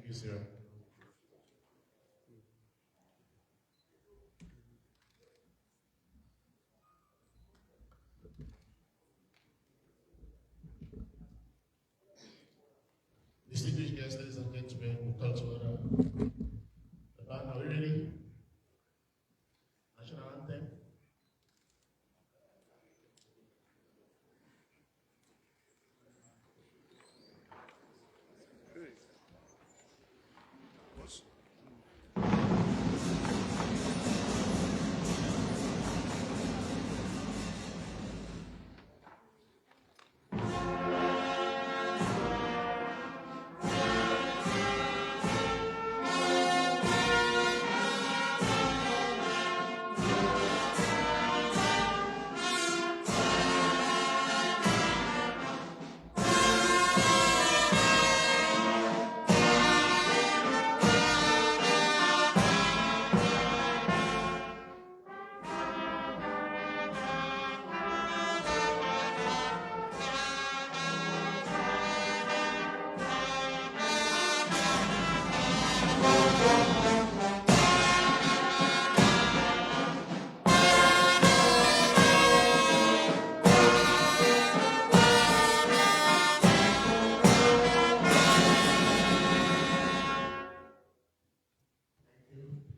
you, sir. Distinguished guests, ladies and gentlemen, we'll call to order. The band, are we ready? National anthem.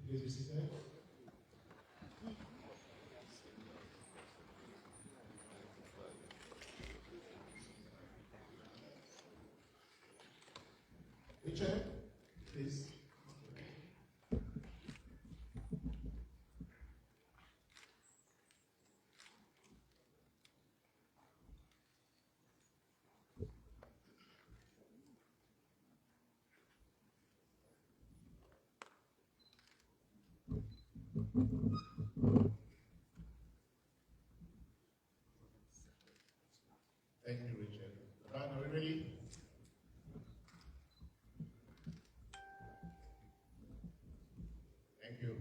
Please be seated. Richard, please. Thank you, Richard. The band, are we ready? Thank you.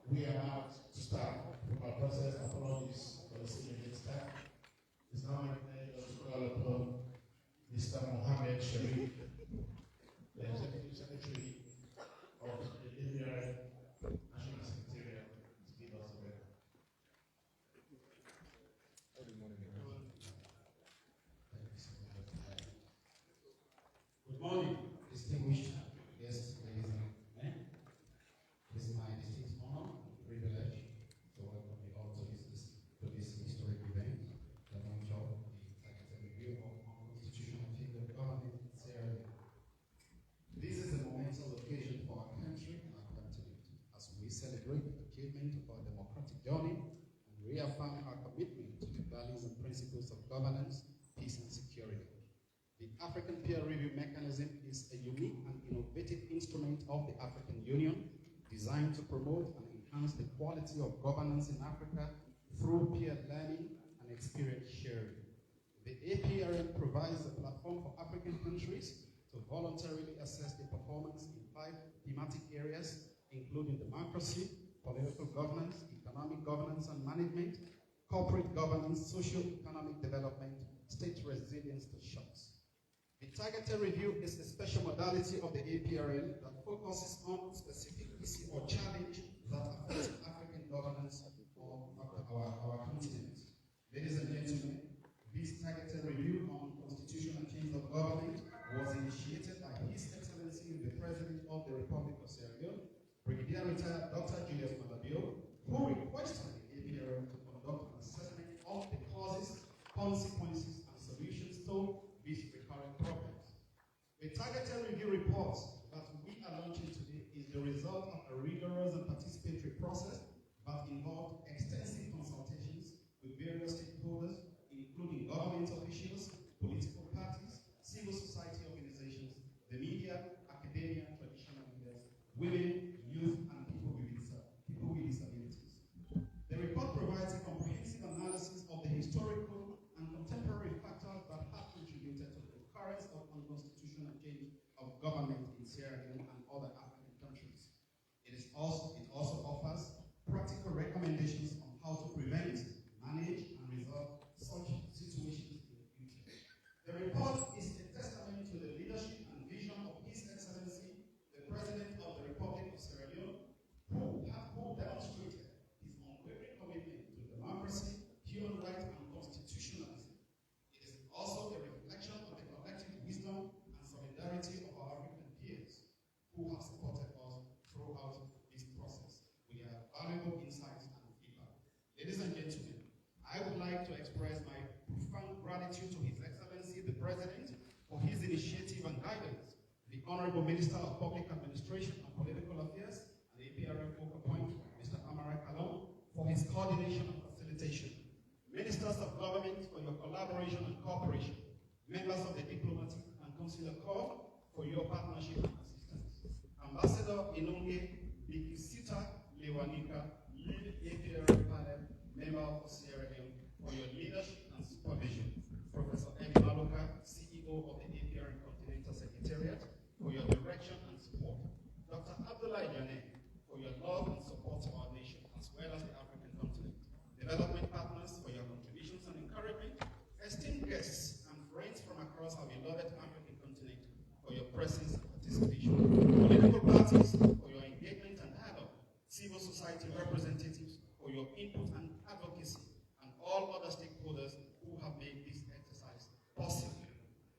We are about to start from our process. Apologies for the senior head staff. It's now my pleasure to call upon Mr. Mohammed Sharif, the Executive Secretary of the Leone National Secretariat, to give us a welcome. Good morning. Good morning, distinguished guests, ladies and gentlemen. It is my distinct honor and privilege to welcome you all to this historic event, the launch of the Targeted Review of Constitutional Field of Government in Sierra Leone. This is a momentous occasion for our country and our continent as we celebrate the achievement of our democratic journey and reaffirm our commitment to the values and principles of governance, peace, and security. The African Peer Review Mechanism is a unique and innovative instrument of the African Union designed to promote and enhance the quality of governance in Africa through peer learning and experience sharing. The APRM provides a platform for African countries to to voluntarily assess the performance in 5 thematic areas, including democracy, political governance, economic governance and management, corporate governance, socio-economic development, state resilience to shocks. The targeted review is a special modality of the APRN that focuses on specific issue or challenge that affects African governance or our continent. Ladies and gentlemen, this targeted review on constitutional change of government was initiated by His Excellency the President of the Republic of Sierra Leone, Brigadier Retired Dr. Julius Malabio, who requested the APRN to conduct an assessment of the causes, consequences, and solutions to these recurrent problems. The targeted review report that we are launching today is the result of a rigorous and participatory process that involved extensive consultations with various stakeholders, including government officials, political parties, civil society organizations, the media, academia, traditional leaders, women, youth, and people with disabilities. The report provides a comprehensive analysis of the historical and contemporary factors that have contributed to the occurrence of unconstitutional change of government in Sierra Leone and other African countries. It also offers practical recommendations on how to prevent, manage, and resolve such situations in the future. The report is a testament to the leadership and vision of His Excellency, the President of the Republic of Sierra Leone, who demonstrated his unwavering commitment to democracy, human rights, and constitutionalism. It is also a reflection of the collective wisdom and solidarity of our African peers who have supported us throughout this process with their valuable insights and feedback. Ladies and gentlemen, I would like to express my profound gratitude to His Excellency, the President, for his initiative and guidance, the Honorable Minister of Public Administration and Political Affairs, and the APRN focal point, Mr. Amara Kalon, for his coordination and facilitation, Ministers of Government for your collaboration and cooperation, members of the Diplomatic and Consular Corps for your partnership and assistance, Ambassador Inonge Bikisita Lewanika, lead APRN panel, member of Sierra Leone, for your leadership and supervision, Professor M. Maluka, CEO of the APRN Continental Secretariat, for your direction and support, Dr. Abdullah Yane, for your love and support to our nation, as well as the African continent, development partners for your contributions and encouragement, esteemed guests and friends from across our beloved African continent, for your presence and participation, political parties for your engagement and dialogue, civil society representatives for your input and advocacy, and all other stakeholders who have made this exercise possible.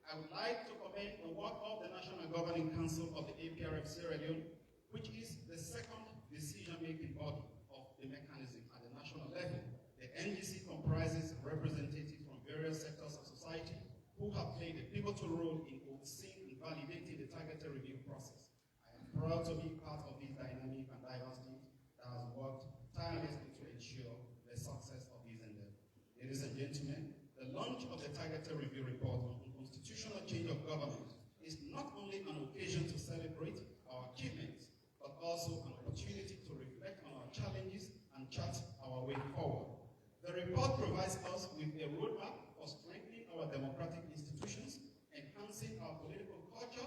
I would like to commend the work of the National Governing Council of the APRF Sierra Leone, which is the second decision-making body of the mechanism at the national level. The NGC comprises representatives from various sectors of society who have played a pivotal role in overseeing and validating the targeted review process. I am proud to be part of this dynamic and diverse team that has worked tirelessly to ensure the success of this endeavor. Ladies and gentlemen, the launch of the targeted review report on constitutional change of government is not only an occasion to celebrate our achievements, but also an opportunity to reflect on our challenges and chart our way forward. The report provides us with a roadmap for strengthening our democratic institutions, enhancing our political culture,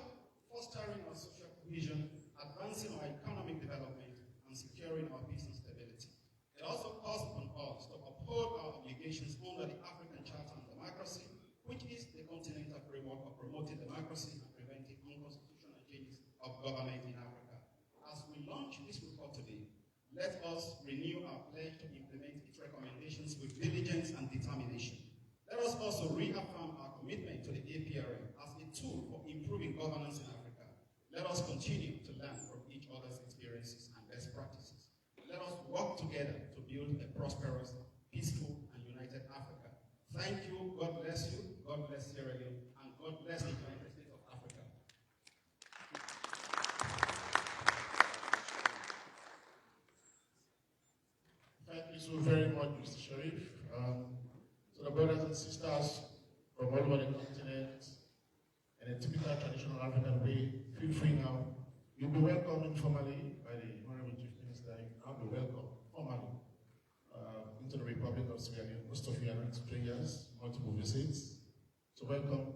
fostering our social cohesion, advancing our economic development, and securing our peace and stability. It also calls upon us to uphold our obligations under the African Charter on Democracy, which is the continental framework of promoting democracy and preventing unconstitutional changes of government in Africa. As we launch this report today, let us renew our pledge to implement its recommendations with diligence and determination. Let us also reaffirm our commitment to the APRN as a tool for improving governance in Africa. Let us continue to learn from each other's experiences and best practices. Let us work together to build a prosperous, peaceful, and united Africa. Thank you, God bless you, God bless Sierra Leone, and God bless the United States of Africa. Thank you so very much, Mr. Sharif. So the brothers and sisters from all over the continent, in a typical traditional African way, feel free now. You'll be welcomed informally by the Honorable Chief Minister. I'll be welcome formally into the Republic of Sierra Leone. Most of you are not strangers, multiple visits. So welcome,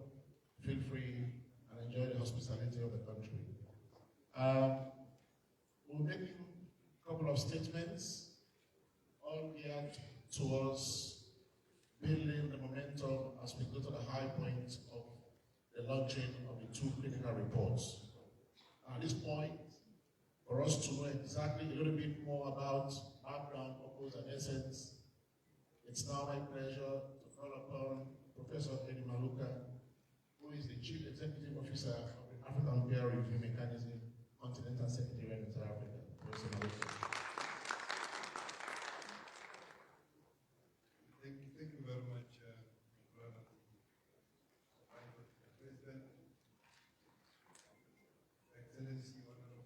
feel free, and enjoy. enjoy the hospitality of the country. We'll make a couple of statements, all geared towards building the momentum as we go to the high point of the launching of the 2 critical reports. At this point, for us to know exactly a little bit more about background, purpose, and essence, it's now my pleasure to call upon Professor Eddie Maluka, who is the Chief Executive Officer of the African Peer Review Mechanism, Continental Secretariat in South Africa. Professor Maluka. Thank you very much, brother. President, Excellency, Honorable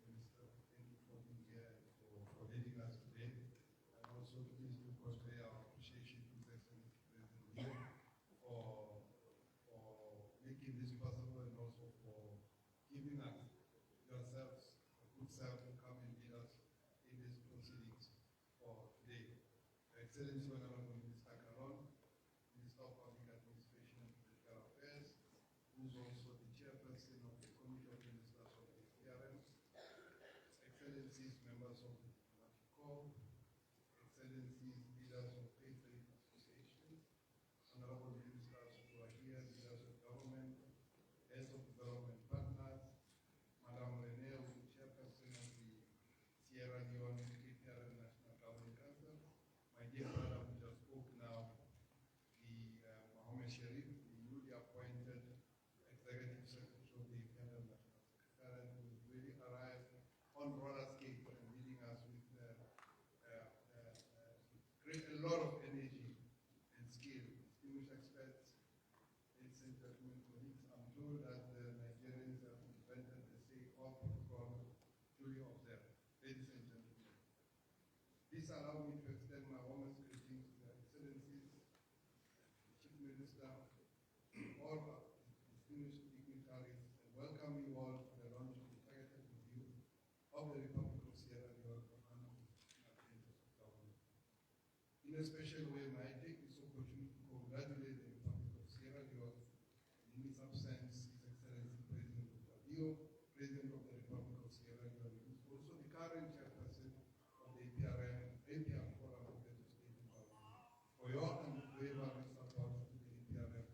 Minister, thank you for being here and for leading us today. And also please to convey our appreciation to His Excellency President Leone for making this possible and also for giving us yourselves a good self to come and lead us in these proceedings for today. Excellency, Honorable Minister Caron, Minister of Public Administration and Political Affairs, who is also the chairperson of the Committee of Ministers of the PRM, Excellencies, members of the Diplomatic Corps, Excellencies, leaders of faith-led associations, Honorable Ministers who are here, leaders of government, heads of development partners, Madam Renee, who is chairperson of the Sierra Leone PRM National Governing Council, my dear brother who just spoke now, the Mohammed Sharif, the newly appointed Executive Secretary of the National Secretariat, who really arrived on roller skates and leading us with a lot of energy and skill. Distinguished experts, ladies and gentlemen, colleagues, I'm told that the Nigerians have invented the say all protocol duly observed. Ladies and gentlemen, please allow me to extend my warmest greetings to Your Excellencies, the Chief Minister, all our distinguished dignitaries, and welcome you all to the launch of the targeted review of the Republic of Sierra Leone on national changes of government. In a special way, may I take this opportunity to congratulate the Republic of Sierra Leone, and in his absence, His Excellency President Presidentbio, President of the Republic of Sierra Leone, who is also the current chairperson of the APR Forum of the State Department, for your unwavering support to the APRM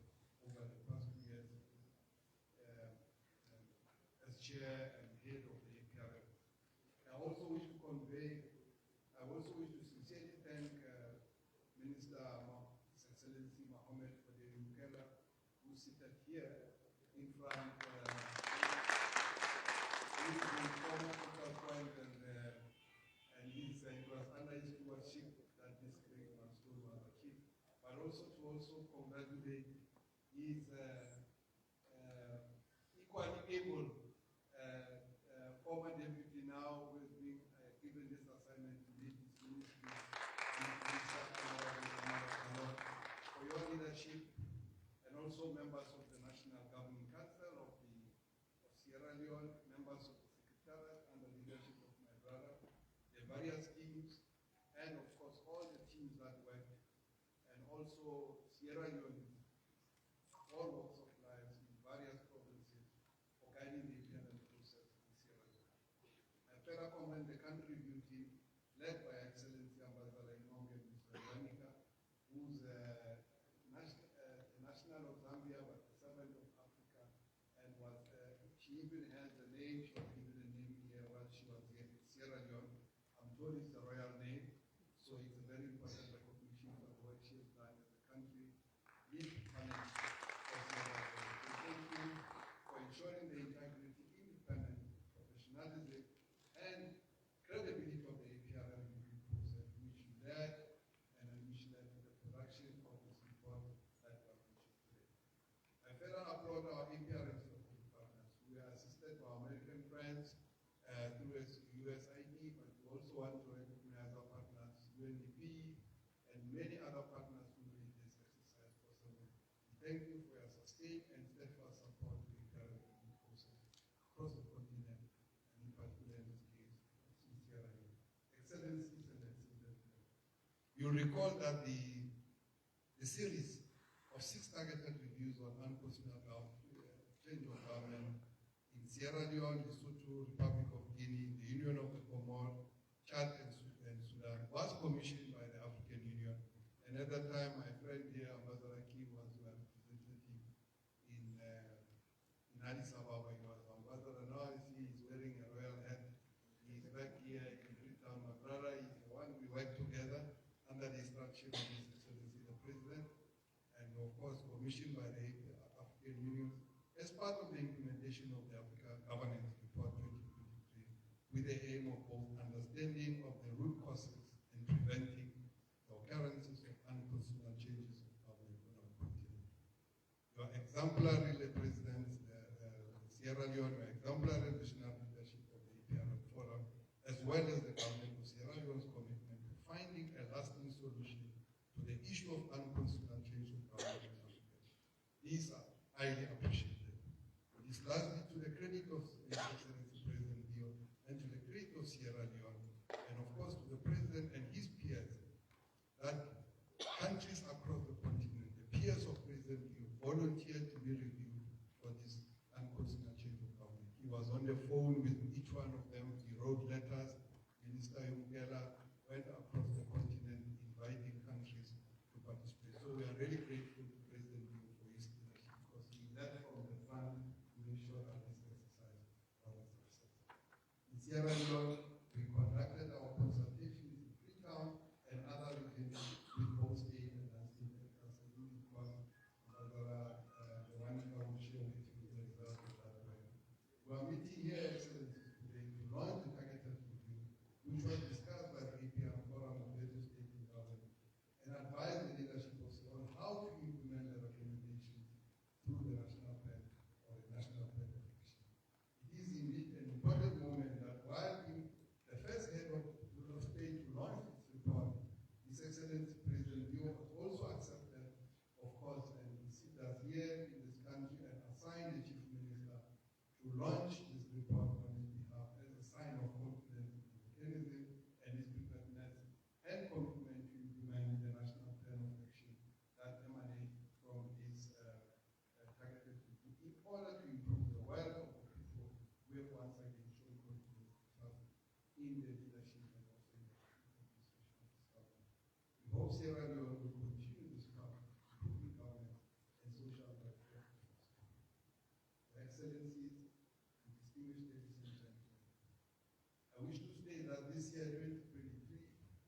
over the past 2 years as chair and head of the APRM. I also wish to sincerely thank Minister His Excellency Mohammed for the Mukela, who is seated here in front. He's the former focal point and it was under his stewardship that this great milestone was achieved. But also to congratulate his equally able former deputy now who has been given this assignment to lead this ministry, for your leadership, and also members of the National Governing Council of Sierra Leone, members of the Secretariat under the leadership of my brother, the various teams, and of course all the teams that work, and also Sierra Leone, all walks of life in various provinces for guiding the independent process in Sierra Leone. I further commend the country review team led by Excellency Ambassador Leone, Mr. Yanika, who's the national of Zambia but the servant of Africa, and she even has the name, she was given a name here while she was here in Sierra Leone. I'm told it's a royal name, so it's a very important recognition for the work she has done as a country lead panel for Sierra Leone. So thank you for ensuring the integrity, independence, professionalism, and credibility of the APRM review process, which you led, and which led to the production of this report that we are preaching today. I further applaud our APRM strategic partners. We are assisted by our American friends through USID, but we also want to recognize our partners, UNDP, and many other partners who made this exercise possible. Thank you for your sustained and steadfast support to the APRM review process across the continent, and in particular in this case, in Sierra Leone. Excellencies and Excellencies, you'll recall that the series of 6 targeted reviews on unconstitutional change of government in Sierra Leone, Lesotho, Republic of Guinea, the Union of the Comoros, Chad, and Sudan was commissioned by the African Union. And at that time, my friend here, Ambassador Kim, was my representative in Addis Ababa. He was ambassador. Now I see he's wearing a royal hat. He's back here in Freetown. My brother is the one we work together under the instruction of His Excellency the President, and of course commissioned by the African Union as part of the implementation of the Africa Governance Report 2023, with the aim of both understanding of the root causes and preventing the occurrences of unconstitutional changes of government on our continent. Your exemplary President, Sierra Leone, your exemplary national leadership of the APRM Forum, as well as the government of Sierra Leone's commitment to finding a lasting solution to the issue of unconstitutional change of government in Africa. These are highly appreciated. It is lastly to the credit of His Excellency President Bio and to the credit of Sierra Leone, and of course to the President and his peers, that countries across the continent, the peers of President Bio, volunteered to be reviewed for this unconstitutional change of government. He was on the phone with each one of them. He wrote letters. Minister Yungela went across the continent inviting countries to participate. So we are really grateful to President Bio for his leadership, because he led from the front to make sure that this exercise was a success. In Sierra Leone, we conducted our consultations in Freetown and other regions with both state and non-state actors. I think it was the one I will share with you the result of that work. We are meeting here, Excellencies, today to launch the targeted review, which was discussed by the APRM Forum of various state and government, and advise the leadership of on how to implement the recommendations through the national plan or the national plan of action. It is indeed an important moment that while being the first head of state to launch its report, His Excellency President Bio has also accepted, of course, and sit us here in this country and assigned the Chief Minister to launch this report on his behalf as a sign of confidence in the mechanism and his preparedness and commitment to implement the national plan of action that emanates from this targeted review in order to improve the wealth of the people who have once again shown confidence and trust in the leadership and also in the administration of this government. We hope Sierra Leone will continue this path, improving governance and social welfare. Your Excellencies, and distinguished ladies and gentlemen, I wish to state that this year, 2023,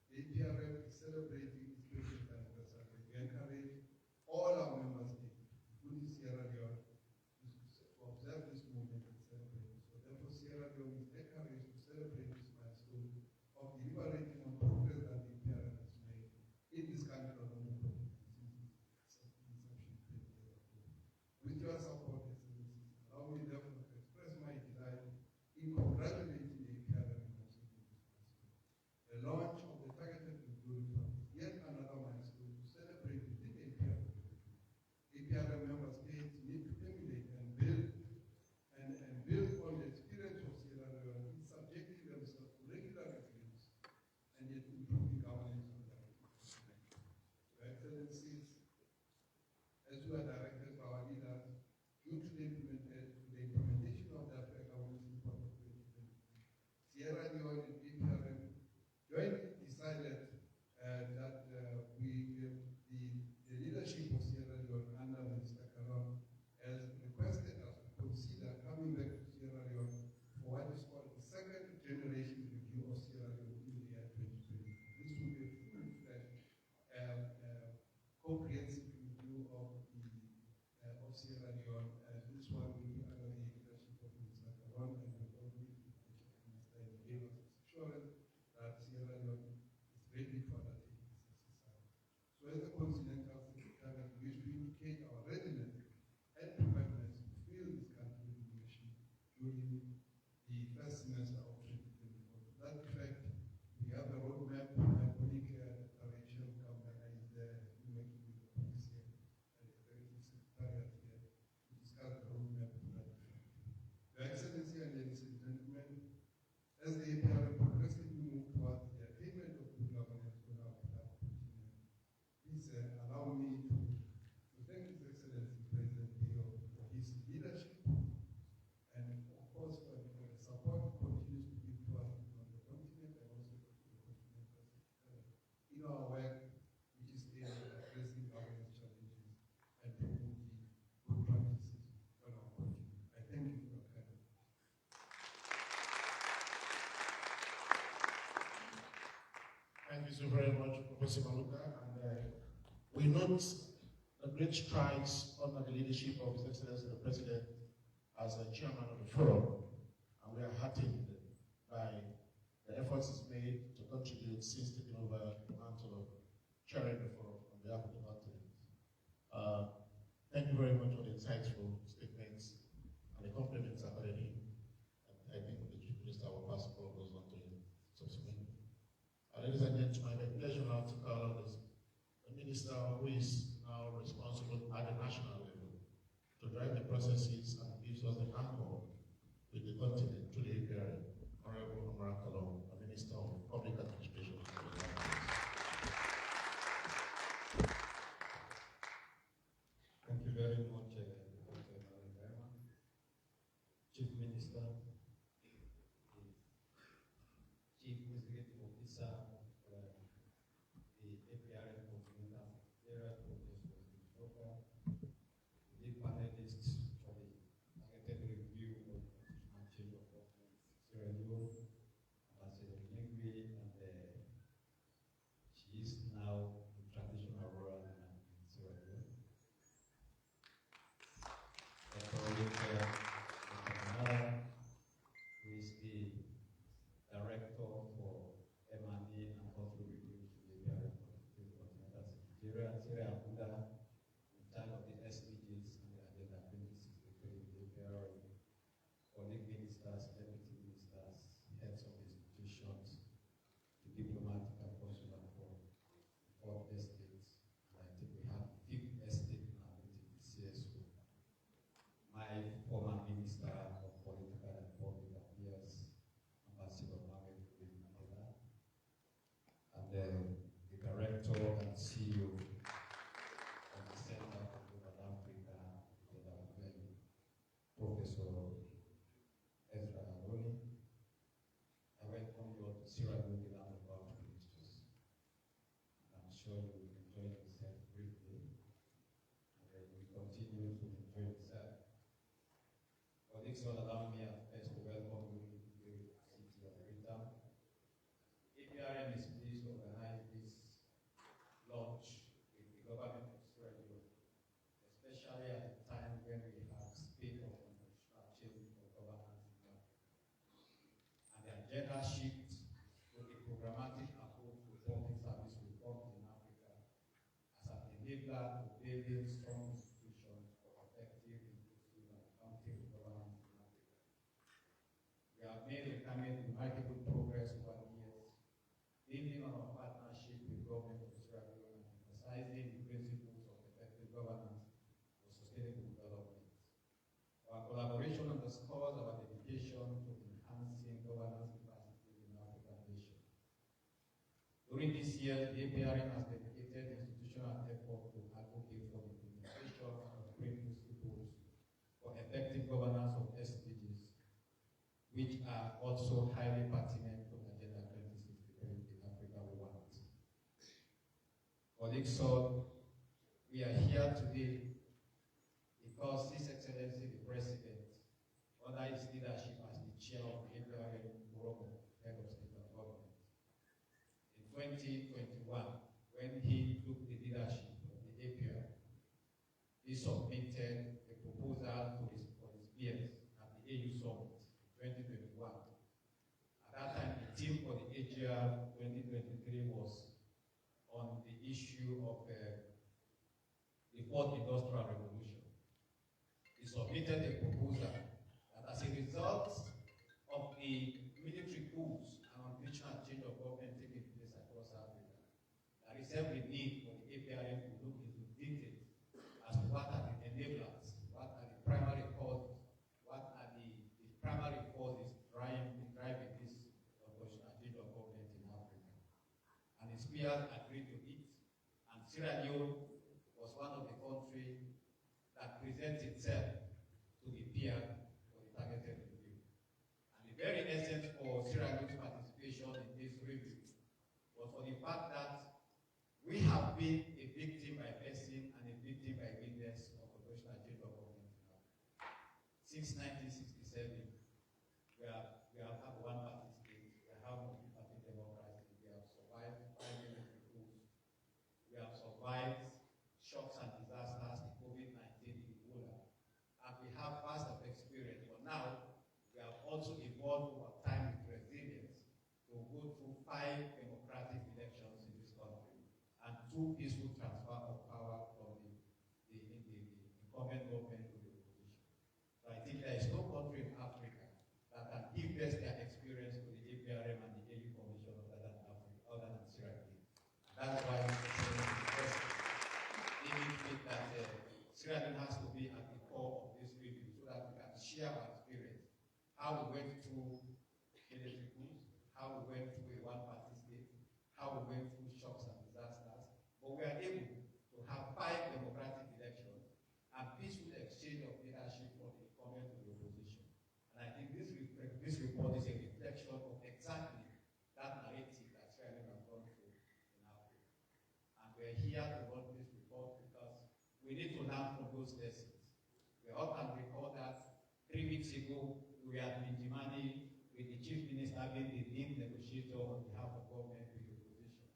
the APRM is celebrating its 20th anniversary. We encourage all our member states, including Sierra Leone, to observe this moment and celebrate it. So therefore, Sierra Leone is encouraged to celebrate this milestone of deliberating on progress that the APRM has made in this country on the continent since its inception 20 years ago. With your support, Excellencies, allow me therefore to express my delight in congratulating the APRM in achieving this milestone. The launch of the targeted review report is yet another milestone to celebrate within the APRM territory. APRM member states need to emulate and build on the experience of Sierra Leone in subjecting themselves to regular reviews and yet improving governance on their continent. Your Excellencies, as you are directed by our leaders, due to the implementation of the Africa Governance Report of 2023, Sierra Leone and APRM jointly decided that the leadership of Sierra Leone under Minister Caron has requested us to consider coming back to Sierra Leone for what is called the second generation review of Sierra Leone in the year 2020. This will be a full-fledged, comprehensive review of Sierra Leone, and this one will be under the leadership of Minister Caron, and will also be Minister and gave us assurance that Sierra Leone is ready to undertake this exercise. So as a continental secretary, we wish to indicate our readiness and preparedness to fill this country with leadership during the first semester of 2024. To that effect, we have a roadmap. My colleague, Rachel Kambana, is there, working with the police here and the executive secretariat here to discuss the roadmap so very much, Professor Maluka. And we note the great strides under the leadership of His Excellency the President as a chairman of the forum. And we are heartened by the efforts he's made to contribute since taking over the mantle of chairing the forum on behalf of the continent. Thank you very much for the insightful statements and the compliments accorded him. And I think the Chief Minister will pass the ball goes on to him subsequently. Ladies and gentlemen, a pleasure now to call on the Minister who is now responsible at the national level to drive the processes and gives us the anchor with the continent to the APRN, Honorable Omarakalo, the Minister of Public Administration. Thank you very much, Chief Minister, Chief Executive Officer of the APRN Continental Secretariat, Professor, the panelists for the targeted review of constitutional change of government, Sierra Leone, Ambassador Lingui, and she is now in traditional rural in Sierra Leone. Who is the Director for M&E and Cultural Review to the Continental Secretariat, Sierra Leone, in charge of the SDGs and the Agenda 2063, the APRN, colleague ministers, deputy ministers, heads of institutions, the diplomatic and consular for fourth estates, and I think we have fifth estate now, which is the CSO. My former Minister of Political and Public Affairs, Ambassador Mohamed Mandela, and the Director and CEO of the Center for Global Africa Development, Professor Leone. I welcome you all to Sierra Leone, the land of our ministers. I'm sure you will enjoy yourself briefly, and then we continue to enjoy yourself. Colleagues, all allow me at first to welcome you to the city of Freetown. APRN is pleased to organize this launch with the government of Sierra Leone, especially at a time when we have spate of constitutional change of governance in Africa. And the agenda shift to a programmatic approach to public service reform in Africa as an enabler to building strong institutions for effective, inclusive, and accountable governance in Africa. We have made remarkable progress over the years, building on our partnership with government of Sierra Leone and emphasizing the principles of effective governance for sustainable development. Our collaboration underscores our dedication to enhancing governance capacity in African nations. During this year, the APRN has dedicated institutional effort to advocate for the implementation of principles for effective governance of SDGs, which are also highly pertinent to Agenda 2063, the Africa we want. Colleagues, so we are here today because His Excellency the President, under his leadership as the chair of the APRN Forum, head of state and government, in 2021, when he took the leadership of the APRN, he submitted a proposal for his peers at the AU Summit in 2021. At that time, the theme for the AGR 2023 was on the issue of the fourth industrial revolution. He submitted a proposal that as a result of the military coups and unconditional change of government taking place across Africa, there is every need for the APRN to look into detail as to what are the enablers, what are the primary causes, what are the primary causes driving this unconditional change of government in Africa. And his peers agreed to it, and Sierra Leone was one of the countries that presents itself to be peered for the targeted review. And the very essence for Sierra Leone's participation in this review was for the fact that we have been a victim by person and a victim by witness of operational change of government in Africa. Since 1967, we have had one party state, we have multi-party democracy, we have survived 5 5 democratic elections in this country and 2 peaceful transfer of power from the incumbent government to the opposition. So I think there is no country in Africa that can give best their experience to the APRM and the AU Commission other than Africa, other than Sierra Leone. That's why we think that Sierra Leone has to be at the core of this review so that we can share our experience, how we went through military coups, how we went through a one-party state, how we went through shocks and disasters, but we are able to have 5 democratic elections and peaceful exchange of leadership for the incumbent to the opposition. And I think this report is a reflection of exactly that narrative that Sierra Leone has gone through in Africa. And we're here to run this report because we need to learn from those lessons. We all can recall that 3 weeks ago, we had been demanding with the chief minister being the lead negotiator on behalf of government with the opposition.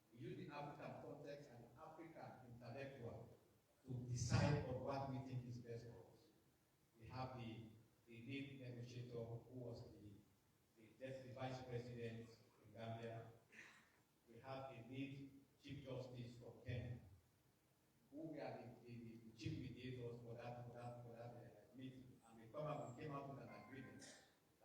We use the African context and the African intellectual to decide on what we think is best for us. We have the lead negotiator who was the vice president in Gambia. We have a lead chief justice from Kenya, who were the chief mediators for that meeting. And we came out with an agreement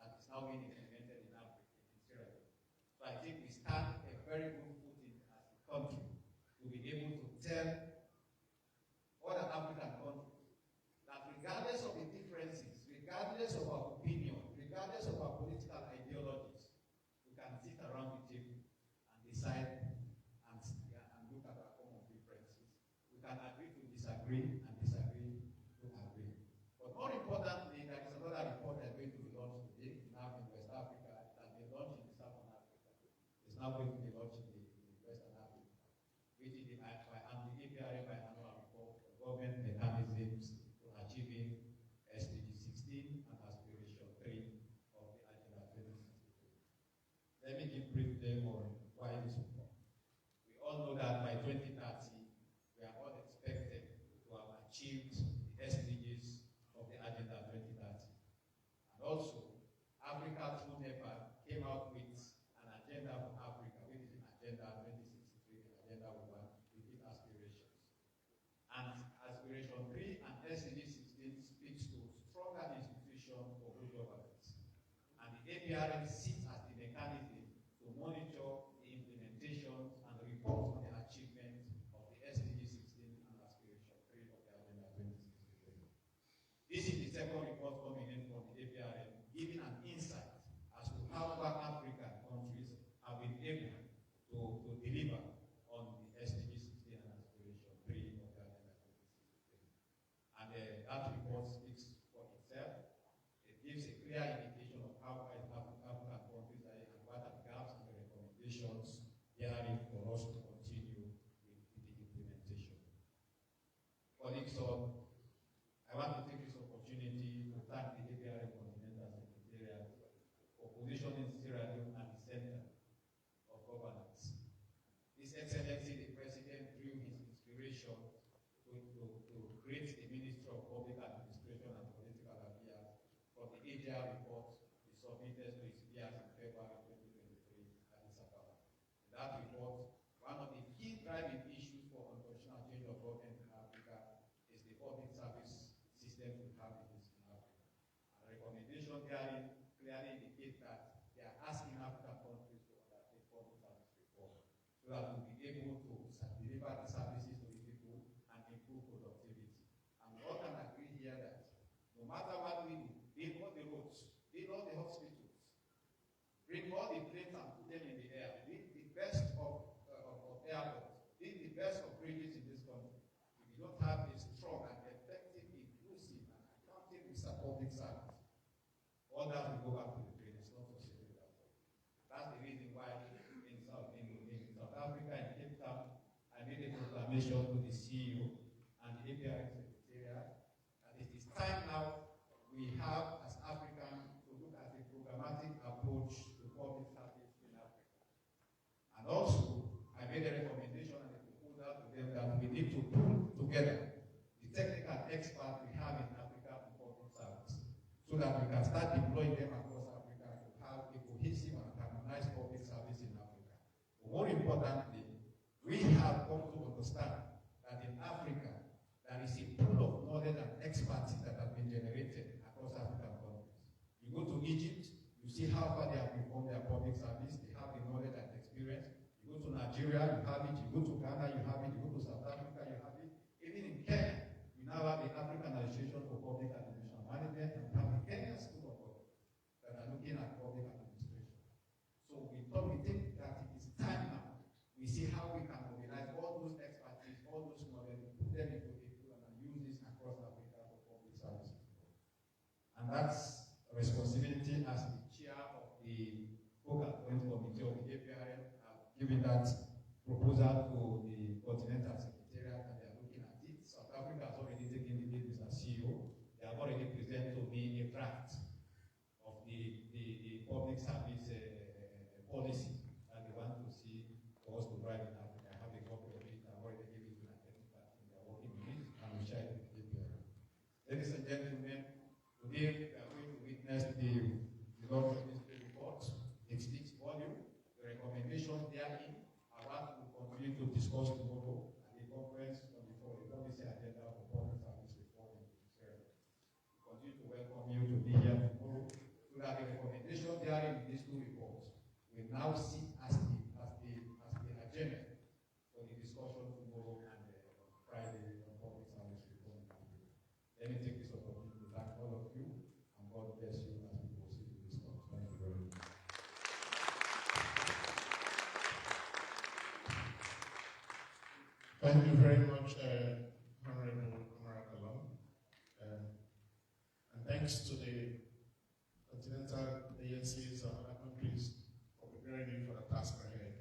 that is now being implemented in Africa, in Sierra Leone. So I think we stand a very good footing as a country to be able to tell other African countries that regardless of the differences, regardless of our opinion, regardless of our political ideologies, we can sit around the table and decide and look at our common differences. We can agree to disagree and disagree to agree. But more importantly, there is another report that's going to be launched today, now in West Africa. It has been launched in Southern Africa. It's now going to be launched in Western Africa, which is the APRM biannual report for government mechanisms to achieving SDG 16 and aspiration 3 of the Agenda 2063. Let me give brief flavor on why this report. We all know that by 2030, we are all expected to have achieved the SDGs of the Agenda 2030. And also, Africa through NEPA came out with an agenda for Africa, which is an Agenda 2063, an agenda we want with its aspirations. And aspiration 3 and SDG 16 speaks to stronger institutions for good governance. And the APRM sits as the mechanism to monitor the implementation and report on the achievement of the SDG 16 and aspiration 3 of the Agenda 2063. This is the second report coming in from the APRM, giving an insight as to how far African countries have been able to deliver on the SDG 16 and aspiration 3 of the Agenda 2063. And that report speaks for itself. It gives a clear indication of how far African countries are and what are the gaps and the recommendations therein for us to continue with the implementation. Colleagues, I want to take this opportunity to thank the APRM Continental Secretariat for positioning Sierra Leone at the center of governance. His Excellency the President drew his inspiration to create the Ministry of Public Administration and Political Affairs from the AGR report he submitted to his peers in February 2023 at Addis Ababa. In that report, one of the key driving issues for unconstitutional change of government in Africa is the public service system we have in Africa. And the recommendation therein clearly indicates that they are asking African countries to undertake public service reform so that we'll be able to deliver the services to the people and improve productivity. And we all can agree here that no matter what we do, build all the roads, build all the hospitals, bring all the planes and put them in the air, build the best of airports, build the best of bridges in this country. If you don't have a strong and effective, inclusive, and accountable public service, all that will go back to the plane. It's not possible at all. That's the reason why in South Africa, in Cape Town, I made a proclamation to the CEO and the APRM Secretariat that it is time now we have, as Africans, to look at a programmatic approach to public service in Africa. And also, I made a recommendation and a proposal to them that we need to pull together the technical experts we have in Africa on public service so that we can start deploying them across Africa to have a cohesive and harmonized public service in Africa. importantly, we have come to understand that in Africa, there is a pool of knowledge and expertise that has been generated across African countries. You go to Egypt, you see how far they have reformed their public service, they have the knowledge and experience. You go to Nigeria, you have it. You go to Ghana, you have it. You go to South Africa, you have it. Even in Kenya, we now have the African Association for Public Administration Management, and we have the Kenyan School of Government that are looking at public administration. So we thought we think that it is time now. We see how we can mobilize all those expertise, all those knowledge, put them into a pool and use this across Africa for public services. And that's a responsibility as the chair of the Focal Point Committee of the APRM. I've given that proposal to the Continental Secretariat and they are looking at it. South Africa has already taken the lead as CEO. They have already presented to me a draft of the public service policy that they want to see for us to drive in Africa. I have a copy of it. I've already given it to an expert and they are working on it and we share it with the APRM. Ladies and gentlemen, today we are going to witness the Lord Ministry report. It speaks volume. The recommendations therein are what we continue to discuss tomorrow at the conference on the policy agenda for public service reform in Israel. We continue to welcome you to be here tomorrow so that the recommendations therein in these two reports will now sit as the agenda for the discussion tomorrow and Friday on public service reform. Let me take this opportunity to thank all of you and God bless you as we proceed with this talk. Thank you very much. Thank you very much, Honorable Kamara. And thanks to the continental agencies and other countries for preparing you for the task ahead.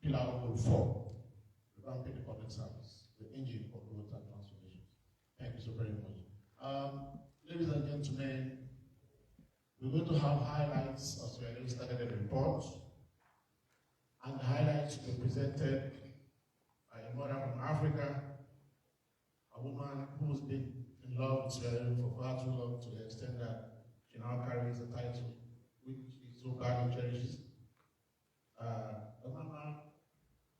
Pillar 4, revamping the public service, the engine for growth and transformation. Thank you so very much. Ladies and gentlemen, we're going to have highlights as we already started the report. And the highlights were presented by a mother from Africa, a woman who's been in love with Sierra Leone for far too long, to the extent that she now carries the title which she so badly cherishes. A mama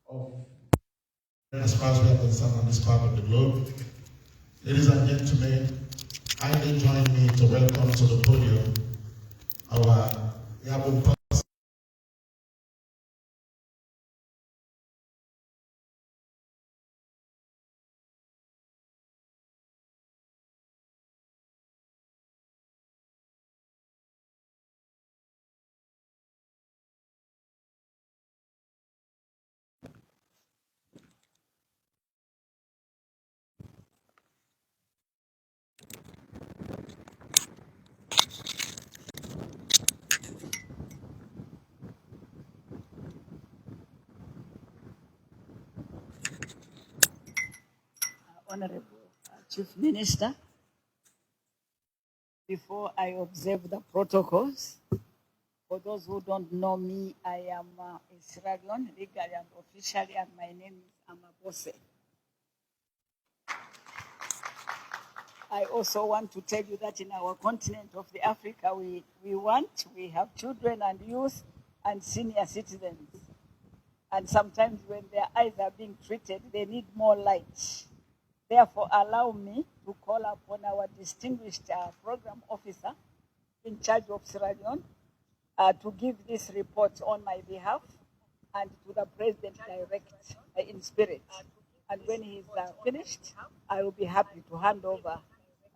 of, as far as we are concerned, on this part of the globe. Ladies and gentlemen, kindly join me to welcome to the podium our Yabon. Honorable Chief Minister, before I observe the protocols, for those who don't know me, I am a Sierra Leone, legally and officially, and my name is Amabose. I also want to tell you that in our continent of the Africa, we have children and youth and senior citizens. And sometimes when their eyes are being treated, they need more light. Therefore, allow me to call upon our distinguished program officer in charge of Sierra Leone to give this report on my behalf and to the President direct in spirit. And when he's finished, I will be happy to hand over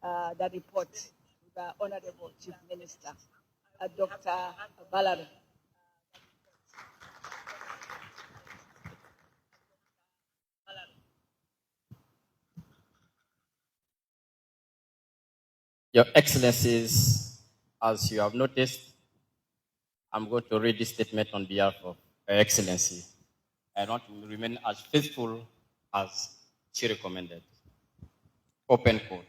the report to the Honorable Chief Minister, Dr. Balare. Your Excellencies, as you have noticed, I'm going to read this statement on behalf of Her Excellency. I want to remain as faithful as she recommended. Open quote.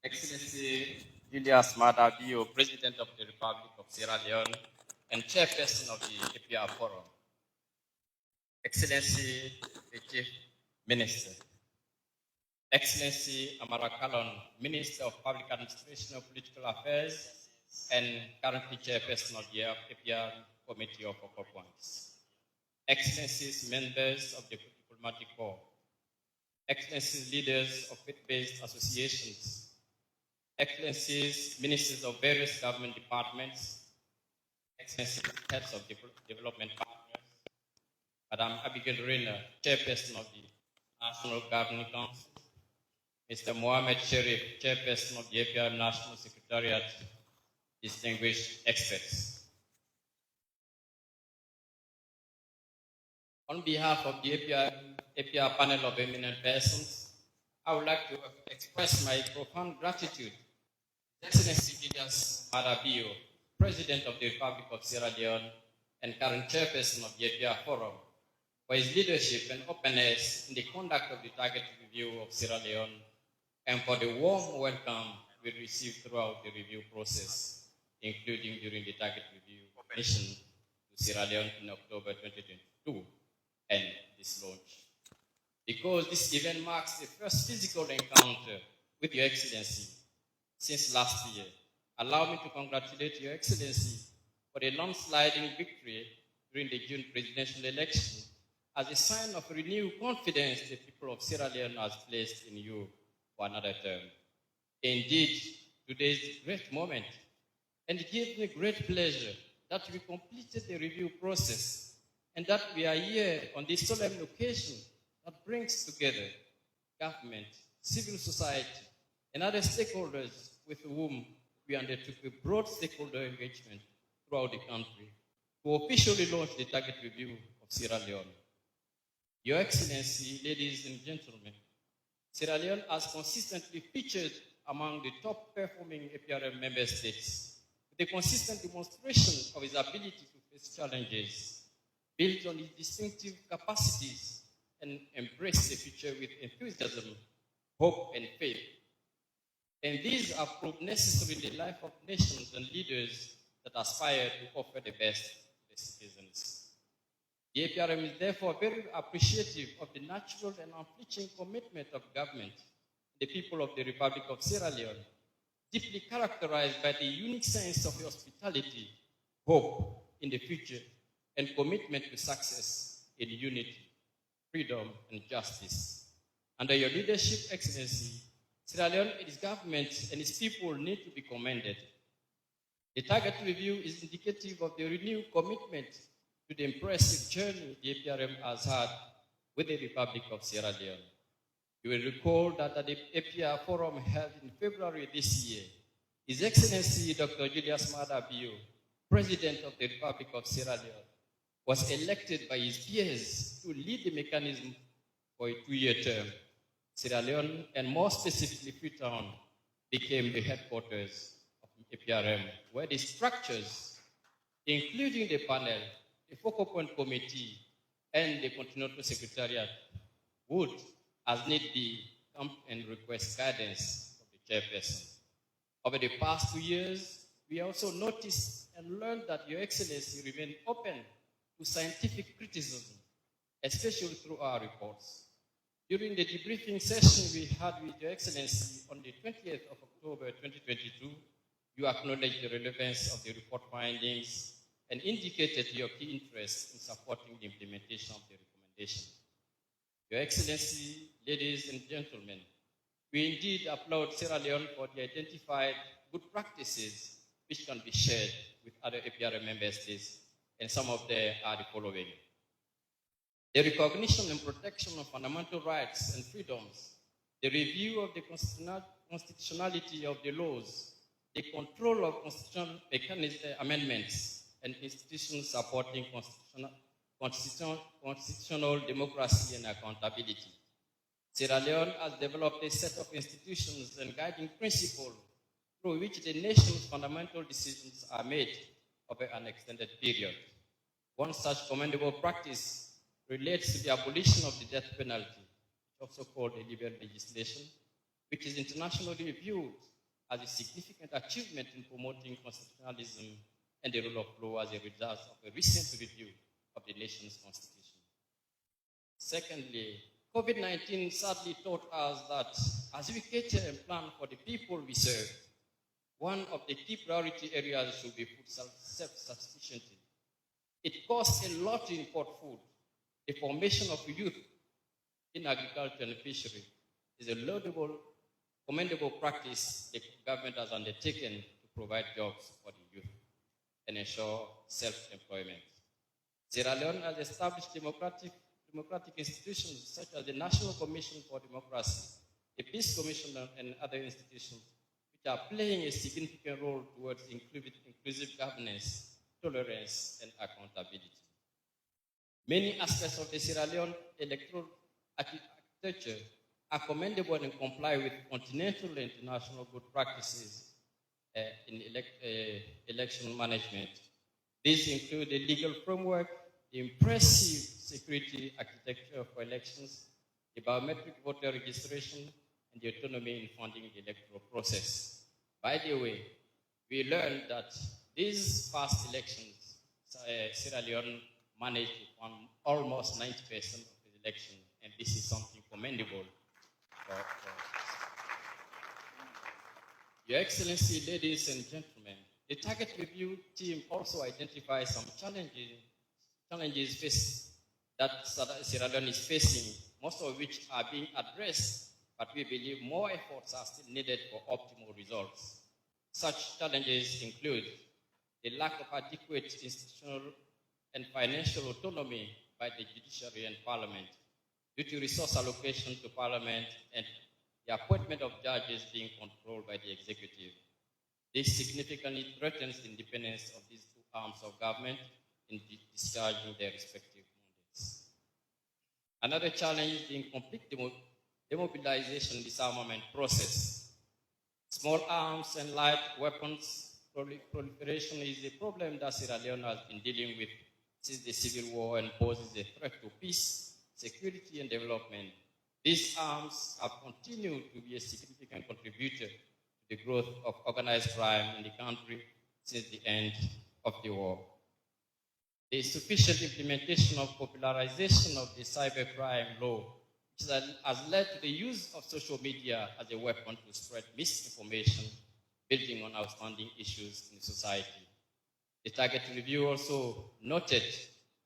Excellency Julius Maadabio, President of the Republic of Sierra Leone and Chairperson of the APR Forum. Excellency the Chief Minister. Excellency Amara Kalon, Minister of Public Administration and Political Affairs, and currently chairperson of the APR Committee of Focal Points. Excellencies, members of the diplomatic corps, Excellencies, leaders of faith-based associations, Excellencies, ministers of various government departments, Excellencies, heads of development partners, Madam Abigail Rayner, chairperson of the National Governing Council, Mr. Mohamed Sherif, chairperson of the APR National Secretariat, distinguished experts. On behalf of the APR panel of eminent persons, I would like to express my profound gratitude to Excellency Julius Maadabio, President of the Republic of Sierra Leone and current chairperson of the APR Forum, for his leadership and openness in the conduct of the target review of Sierra Leone, and for the warm welcome we received throughout the review process, including during the target review mission to Sierra Leone in October 2022 and this launch. Because this event marks the first physical encounter with Your Excellency since last year, allow me to congratulate Your Excellency for the landsliding victory during the June presidential election as a sign of renewed confidence the people of Sierra Leone has placed in you for another term. Indeed, today is a great moment, and it gives me great pleasure that we completed the review process and that we are here on this solemn occasion that brings together government, civil society, and other stakeholders with whom we undertook a broad stakeholder engagement throughout the country to officially launch the target review of Sierra Leone. Your Excellency, ladies and gentlemen, Sierra Leone has consistently featured among the top performing APRM member states with a consistent demonstration of its ability to face challenges, build on its distinctive capacities, and embrace the future with enthusiasm, hope, and faith. And these have proved necessary in the life of nations and leaders that aspire to offer the best to the citizens. The APRM is therefore very appreciative of the natural and unflinching commitment of government, the people of the Republic of Sierra Leone, deeply characterized by the unique sense of hospitality, hope in the future, and commitment to success in unity, freedom, and justice. Under your leadership, Excellency, Sierra Leone, its government, and its people need to be commended. The target review is indicative of the renewed commitment to the impressive journey the APRM has had with the Republic of Sierra Leone. You will recall that at the APR Forum held in February this year, His Excellency Dr. Julius Maadabio, President of the Republic of Sierra Leone, was elected by his peers to lead the mechanism for a 2-year term. Sierra Leone, and more specifically Freetown, became the headquarters of APRM, where the structures, including the panel, the focal point committee, and the continental secretariat, would, as need be, come and request guidance of the chairperson. Over the past 2 years, we also noticed and learned that Your Excellency remained open to scientific criticism, especially through our reports. During the debriefing session we had with Your Excellency on the 20th of October 2022, you acknowledged the relevance of the report findings and indicated your key interest in supporting the implementation of the recommendation. Your Excellency, ladies and gentlemen, we indeed applaud Sierra Leone for the identified good practices which can be shared with other APRM member states, and some of them are the following. The recognition and protection of fundamental rights and freedoms, the review of the constitutionality of the laws, the control of constitutional amendments, and institutions supporting constitutional democracy and accountability. Sierra Leone has developed a set of institutions and guiding principles through which the nation's fundamental decisions are made over an extended period. One such commendable practice relates to the abolition of the death penalty, also called a liberal legislation, which is internationally viewed as a significant achievement in promoting constitutionalism and the rule of law as a result of a recent review of the nation's constitution. Secondly, COVID-19 sadly taught us that as we cater and plan for the people we serve, one of the key priority areas should be food self-sufficiency. It costs a lot to import food. The formation of youth in agriculture and fishery is a laudable, commendable practice the government has undertaken to provide jobs for the youth and ensure self-employment. Sierra Leone has established democratic institutions such as the National Commission for Democracy, the Peace Commission, and other institutions which are playing a significant role towards inclusive governance, tolerance, and accountability. Many aspects of the Sierra Leone electoral architecture are commendable and comply with continental and international good practices in election management. These include the legal framework, the impressive security architecture for elections, the biometric voter registration, and the autonomy in funding the electoral process. By the way, we learned that these past elections, Sierra Leone managed to fund almost 90% of the election, and this is something commendable. Your Excellency, ladies and gentlemen, the target review team also identifies some challenges that Sierra Leone is facing, most of which are being addressed, but we believe more efforts are still needed for optimal results. Such challenges include the lack of adequate institutional and financial autonomy by the judiciary and parliament, due to resource allocation to parliament and the appointment of judges being controlled by the executive. This significantly threatens the independence of these two arms of government in discharging their respective mandates. Another challenge is the incomplete demobilization disarmament process. Small arms and light weapons proliferation is a problem that Sierra Leone has been dealing with since the civil war and poses a threat to peace, security, and development. These arms have continued to be a significant contributor to the growth of organized crime in the country since the end of the war. The insufficient implementation of popularization of the cybercrime law, which has led to the use of social media as a weapon to spread misinformation, building on outstanding issues in society. The target review also noted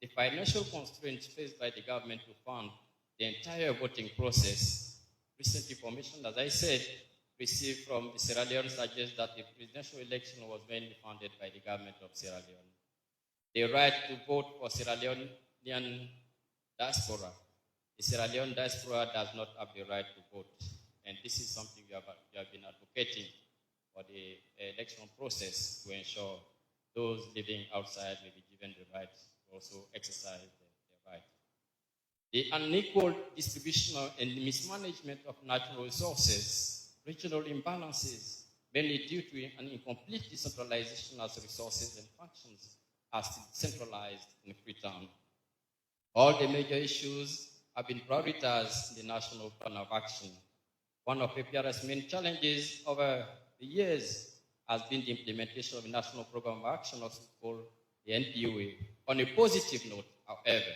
the financial constraints faced by the government to fund the entire voting process. Recent information, as I said, received from Sierra Leone suggests that the presidential election was mainly funded by the government of Sierra Leone. The right to vote for Sierra Leonean diaspora. The Sierra Leone diaspora does not have the right to vote, and this is something we have been advocating for the election process to ensure those living outside may be given the right to also exercise their right. The unequal distribution and mismanagement of natural resources, regional imbalances, mainly due to an incomplete decentralization as resources and functions are still centralized in Freetown. All the major issues have been prioritized in the National Plan of Action. One of APR's main challenges over the years has been the implementation of the National Program of Action, also called the NPOA. On a positive note, however,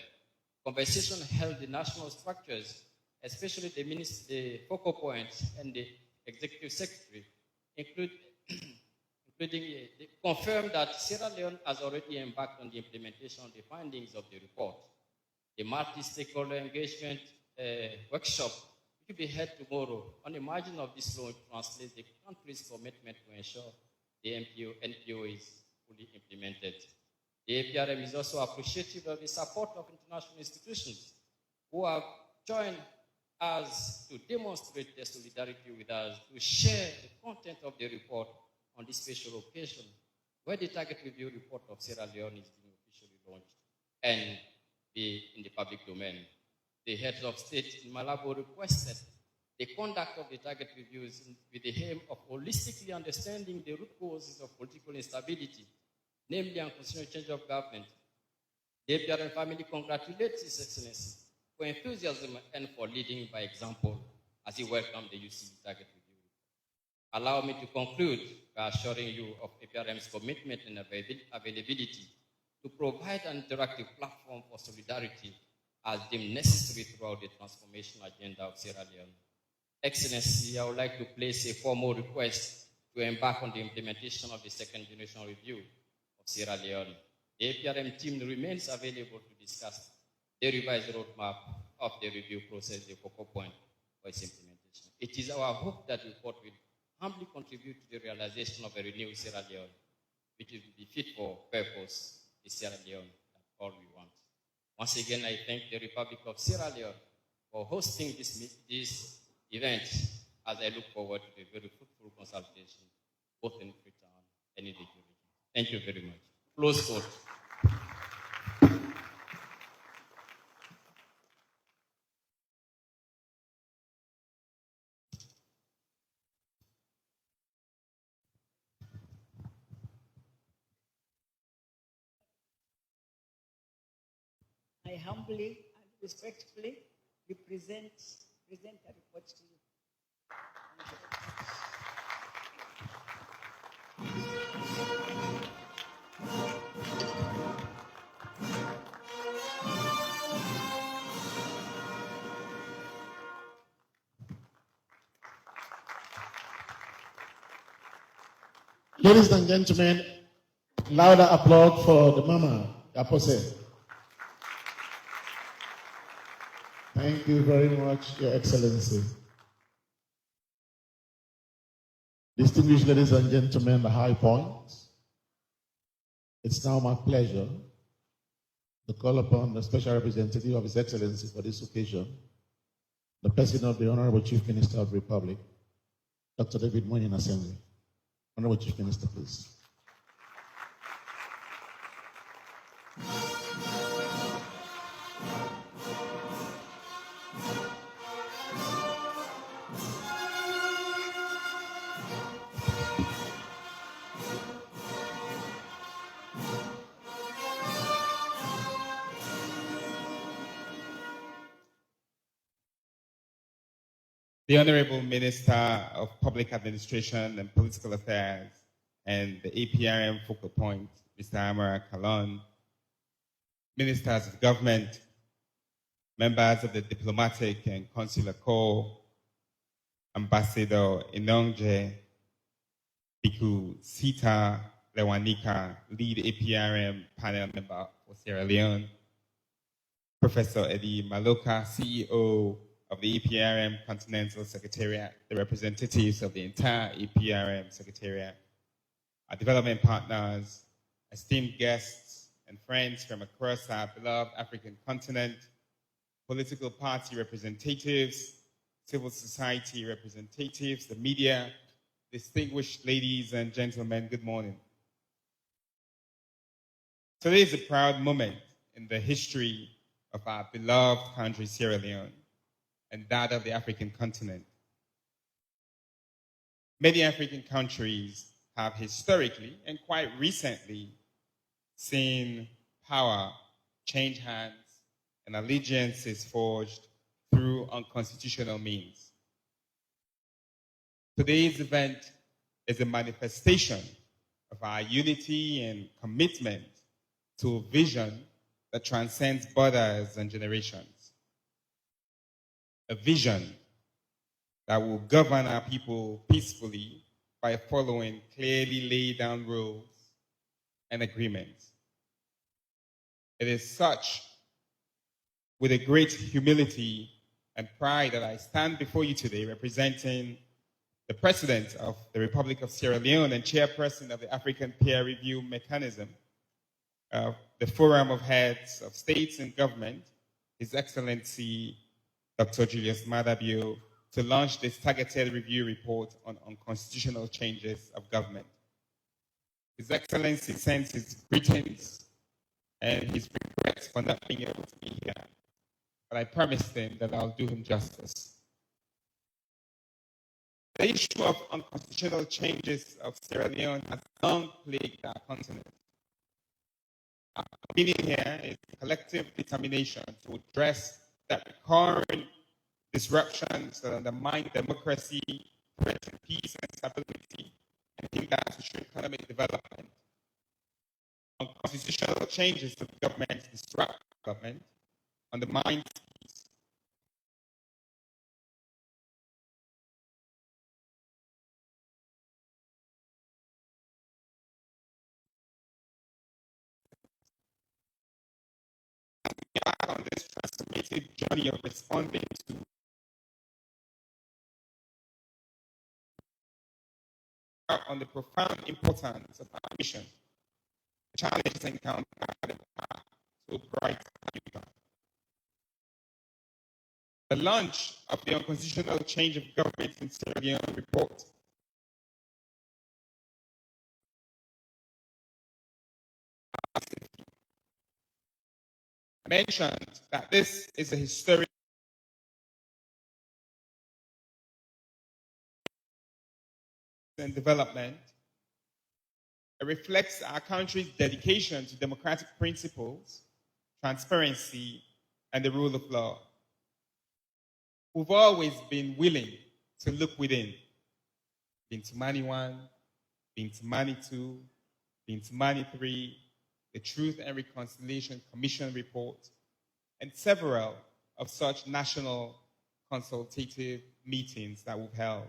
conversation held in national structures, especially the focal points and the executive secretary, including confirmed that Sierra Leone has already embarked on the implementation of the findings of the report. The multi-stakeholder engagement workshop will be held tomorrow on the margin of this law to translate the country's commitment to ensure the NPO is fully implemented. The APRM is also appreciative of the support of international institutions who have joined us to demonstrate their solidarity with us, to share the content of the report on this special occasion, where the target review report of Sierra Leone is being officially launched and be in the public domain. The heads of state in Malabo requested the conduct of the target reviews with the aim of holistically understanding the root causes of political instability, namely unconstitutional change of government. The APRM family congratulates His Excellency for enthusiasm and for leading by example as he welcomed the UCB target review. Allow me to conclude by assuring you of APRM's commitment and availability to provide an interactive platform for solidarity as deemed necessary throughout the transformation agenda of Sierra Leone. Excellency, I would like to place a formal request to embark on the implementation of the second generation review of Sierra Leone. The APRM team remains available to discuss the revised roadmap of the review process, the focal point for its implementation. It is our hope that the report will humbly contribute to the realization of a renewed Sierra Leone, which will be fit for purpose, the Sierra Leone that all we want. Once again, I thank the Republic of Sierra Leone for hosting this event, as I look forward to a very fruitful consultation, both in Freetown and in the region. Thank you very much. Close quote. I humbly and respectfully present the report to you. Ladies and gentlemen, louder applause for the Mama Apose. Thank you very much, Your Excellency. Distinguished ladies and gentlemen, the high points. It's now my pleasure to call upon the special representative of His Excellency for this occasion, the President of the Honorable Chief Minister of the Republic, Dr. David Moyin Assembly. Honorable Chief Minister, please. The Honorable Minister of Public Administration and Political Affairs and the APRM focal point, Mr. Amara Kalon, Ministers of Government, members of the Diplomatic and Consular Corps, Ambassador Inongje, Biku Sita Lewanika, lead APRM panel member for Sierra Leone, Professor Eddie Maloka, CEO of the APRM Continental Secretariat, the representatives of the entire APRM Secretariat, our development partners, esteemed guests and friends from across our beloved African continent, political party representatives, civil society representatives, the media, distinguished ladies and gentlemen, good morning. Today is a proud moment in the history of our beloved country, Sierra Leone, and that of the African continent. Many African countries have historically and quite recently seen power change hands and allegiances forged through unconstitutional means. Today's event is a manifestation of our unity and commitment to a vision that transcends borders and generations. A vision that will govern our people peacefully by following clearly laid down rules and agreements. It is such with a great humility and pride that I stand before you today representing the President of the Republic of Sierra Leone and Chairperson of the African Peer Review Mechanism, the Forum of Heads of States and Government, His Excellency Dr. Julius Maadabio, to launch this targeted review report on unconstitutional changes of government. His Excellency sends his greetings and his regrets for not being able to be here, but I promised him that I'll do him justice. The issue of unconstitutional changes of Sierra Leone has long plagued our continent. Our meaning here is collective determination to address that recurring disruptions that undermine democracy, threaten peace and stability, and hinder socio-economic development. Unconstitutional changes to government disrupt government, undermine peace, on this transformative journey of responding to on the profound importance of our mission, the challenges encountered by the path to a bright future. The launch of the Unconstitutional Change of Government in Sierra Leone report mentioned that this is a historic and development. It reflects our country's dedication to democratic principles, transparency, and the rule of law. We've always been willing to look within. Bintimani 1, Bintimani 2, Bintimani 3, the Truth and Reconciliation Commission report, and several of such national consultative meetings that we've held.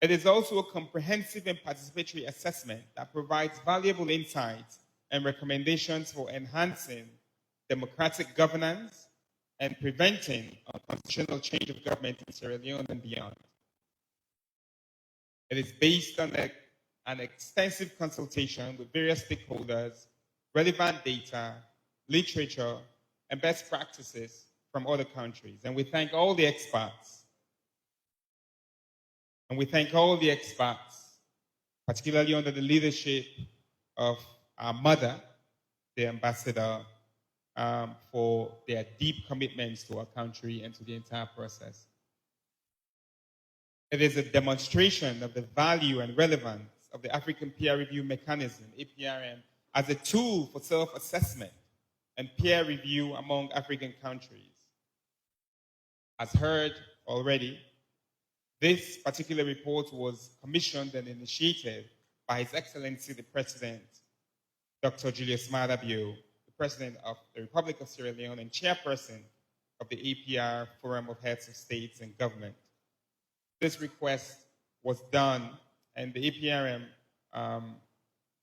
It is also a comprehensive and participatory assessment that provides valuable insights and recommendations for enhancing democratic governance and preventing unconstitutional change of government in Sierra Leone and beyond. It is based on an extensive consultation with various stakeholders, relevant data, literature, and best practices from other countries. And we thank all the experts. Particularly under the leadership of our mother, the ambassador, for their deep commitments to our country and to the entire process. It is a demonstration of the value and relevance of the African Peer Review Mechanism, APRM, as a tool for self-assessment and peer review among African countries. As heard already, this particular report was commissioned and initiated by His Excellency the President, Dr. Julius Maadabio, the President of the Republic of Sierra Leone and Chairperson of the APR Forum of Heads of States and Government. This request was done, and the APRM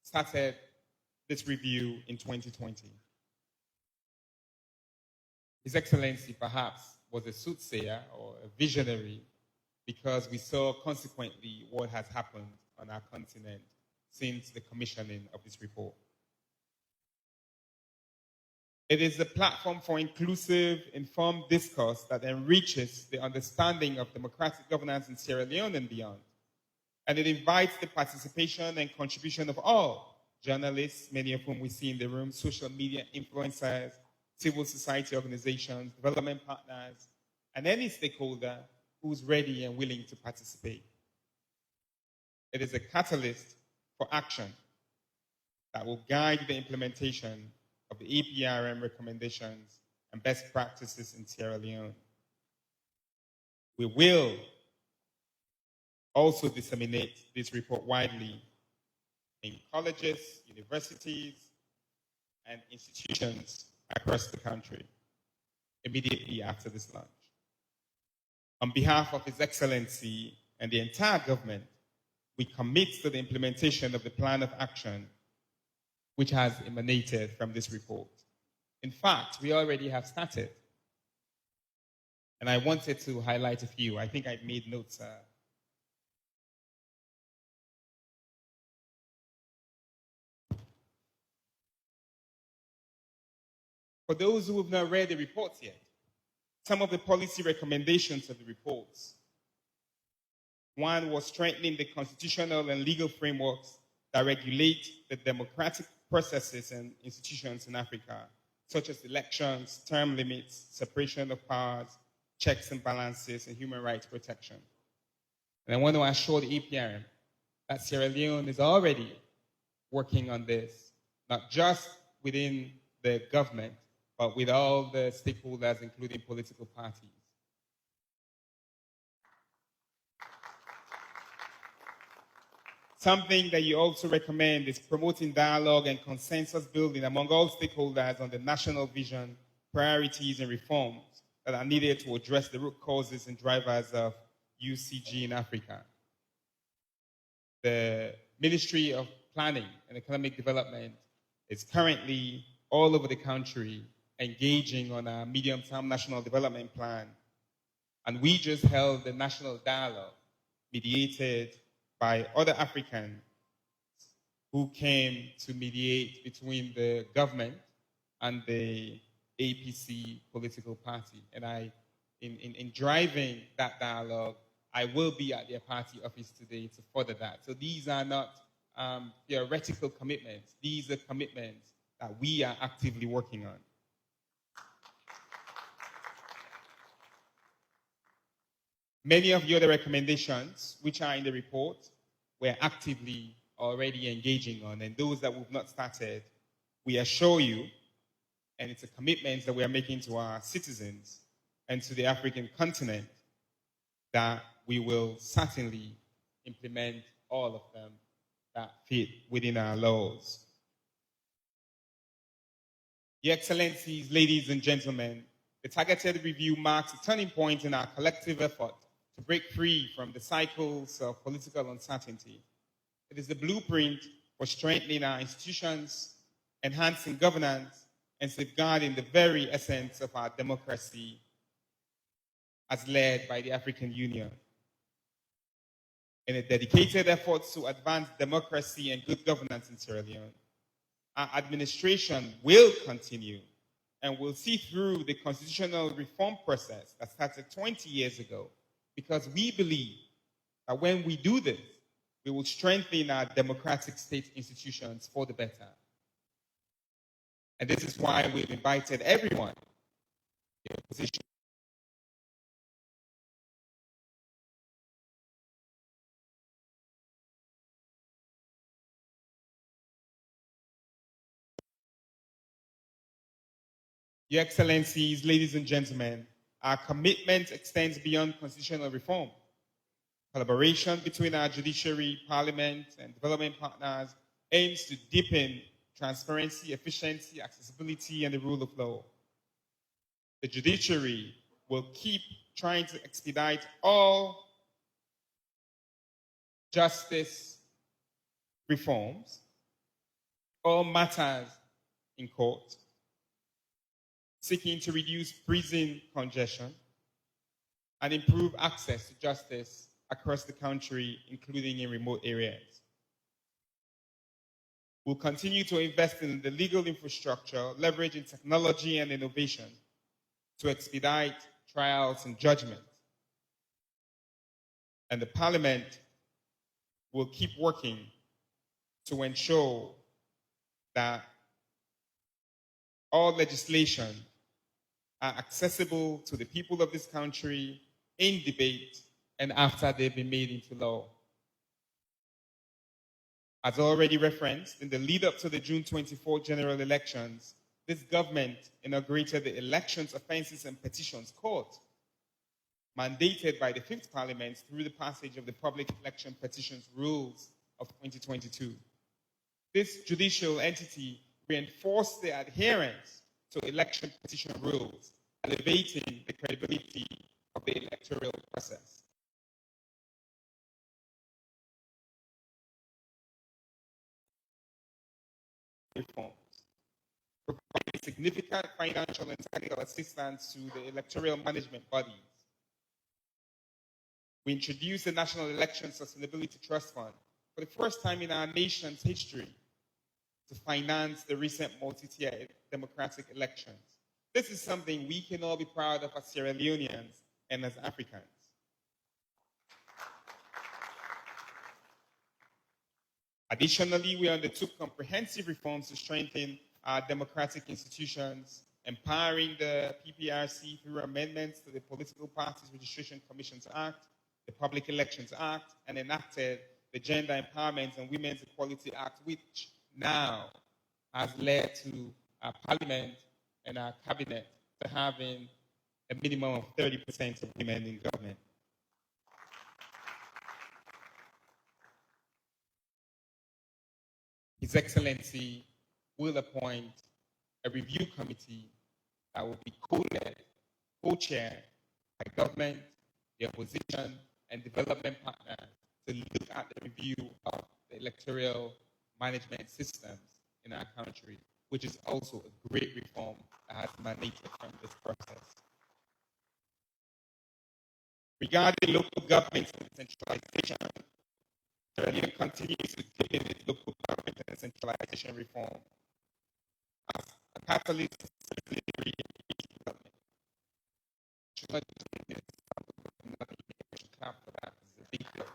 started this review in 2020. His Excellency perhaps was a soothsayer or a visionary, because we saw consequently what has happened on our continent since the commissioning of this report. It is a platform for inclusive, informed discourse that enriches the understanding of democratic governance in Sierra Leone and beyond. And it invites the participation and contribution of all journalists, many of whom we see in the room, social media influencers, civil society organizations, development partners, and any stakeholder who's ready and willing to participate. It is a catalyst for action that will guide the implementation of the APRM recommendations and best practices in Sierra Leone. We will also disseminate this report widely in colleges, universities, and institutions across the country immediately after this launch. On behalf of His Excellency and the entire government, we commit to the implementation of the plan of action which has emanated from this report. In fact, we already have started. And I wanted to highlight a few. I think I made notes. For those who have not read the reports yet, some of the policy recommendations of the reports. One was strengthening the constitutional and legal frameworks that regulate the democratic processes and institutions in Africa, such as elections, term limits, separation of powers, checks and balances, and human rights protection. And I want to assure the APRM that Sierra Leone is already working on this, not just within the government, but with all the stakeholders, including political parties. Something that you also recommend is promoting dialogue and consensus building among all stakeholders on the national vision, priorities, and reforms that are needed to address the root causes and drivers of UCG in Africa. The Ministry of Planning and Economic Development is currently all over the country engaging on a medium-term national development plan. And we just held a national dialogue mediated by other Africans who came to mediate between the government and the APC political party. And in driving that dialogue, I will be at their party office today to further that. So these are not theoretical commitments. These are commitments that we are actively working on. Many of the other recommendations, which are in the report, we're actively already engaging on. And those that we've not started, we assure you, and it's a commitment that we are making to our citizens and to the African continent, that we will certainly implement all of them that fit within our laws. Your Excellencies, ladies and gentlemen, the targeted review marks a turning point in our collective effort to break free from the cycles of political uncertainty. It is the blueprint for strengthening our institutions, enhancing governance, and safeguarding the very essence of our democracy as led by the African Union. In a dedicated effort to advance democracy and good governance in Sierra Leone, our administration will continue and will see through the constitutional reform process that started 20 years ago, because we believe that when we do this, we will strengthen our democratic state institutions for the better. And this is why we've invited everyone in opposition. Your Excellencies, ladies and gentlemen, our commitment extends beyond constitutional reform. Collaboration between our judiciary, parliament, and development partners aims to deepen transparency, efficiency, accessibility, and the rule of law. The judiciary will keep trying to expedite all justice reforms, all matters in court, seeking to reduce prison congestion and improve access to justice across the country, including in remote areas. We'll continue to invest in the legal infrastructure, leveraging technology and innovation to expedite trials and judgment. And the Parliament will keep working to ensure that all legislation are accessible to the people of this country in debate and after they've been made into law. As already referenced, in the lead up to the June 24 general elections, this government inaugurated the Elections, Offences and Petitions Court, mandated by the Fifth Parliament through the passage of the Public Election Petitions Rules of 2022. This judicial entity reinforced the adherence to election petition rules, elevating the credibility of the electoral process. Reforms, providing significant financial and technical assistance to the electoral management bodies. We introduced the National Election Sustainability Trust Fund for the first time in our nation's history to finance the recent multi-tier democratic elections. This is something we can all be proud of as Sierra Leoneans and as Africans. Additionally, we undertook comprehensive reforms to strengthen our democratic institutions, empowering the PPRC through amendments to the Political Parties Registration Commissions Act, the Public Elections Act, and enacted the Gender Empowerment and Women's Equality Act, which now has led to our Parliament and our Cabinet to having a minimum of 30% of women in government. His Excellency will appoint a review committee that will be co-led, co-chaired by government, the opposition, and development partners to look at the review of the electoral management systems in our country. which is also a great reform that has emanated from this process. Regarding local government and centralization, Sierra Leone continues to deepen its local government and centralization reform as a catalyst for slavery and development. Should not just be an example, but another should clap for that. It's a big deal.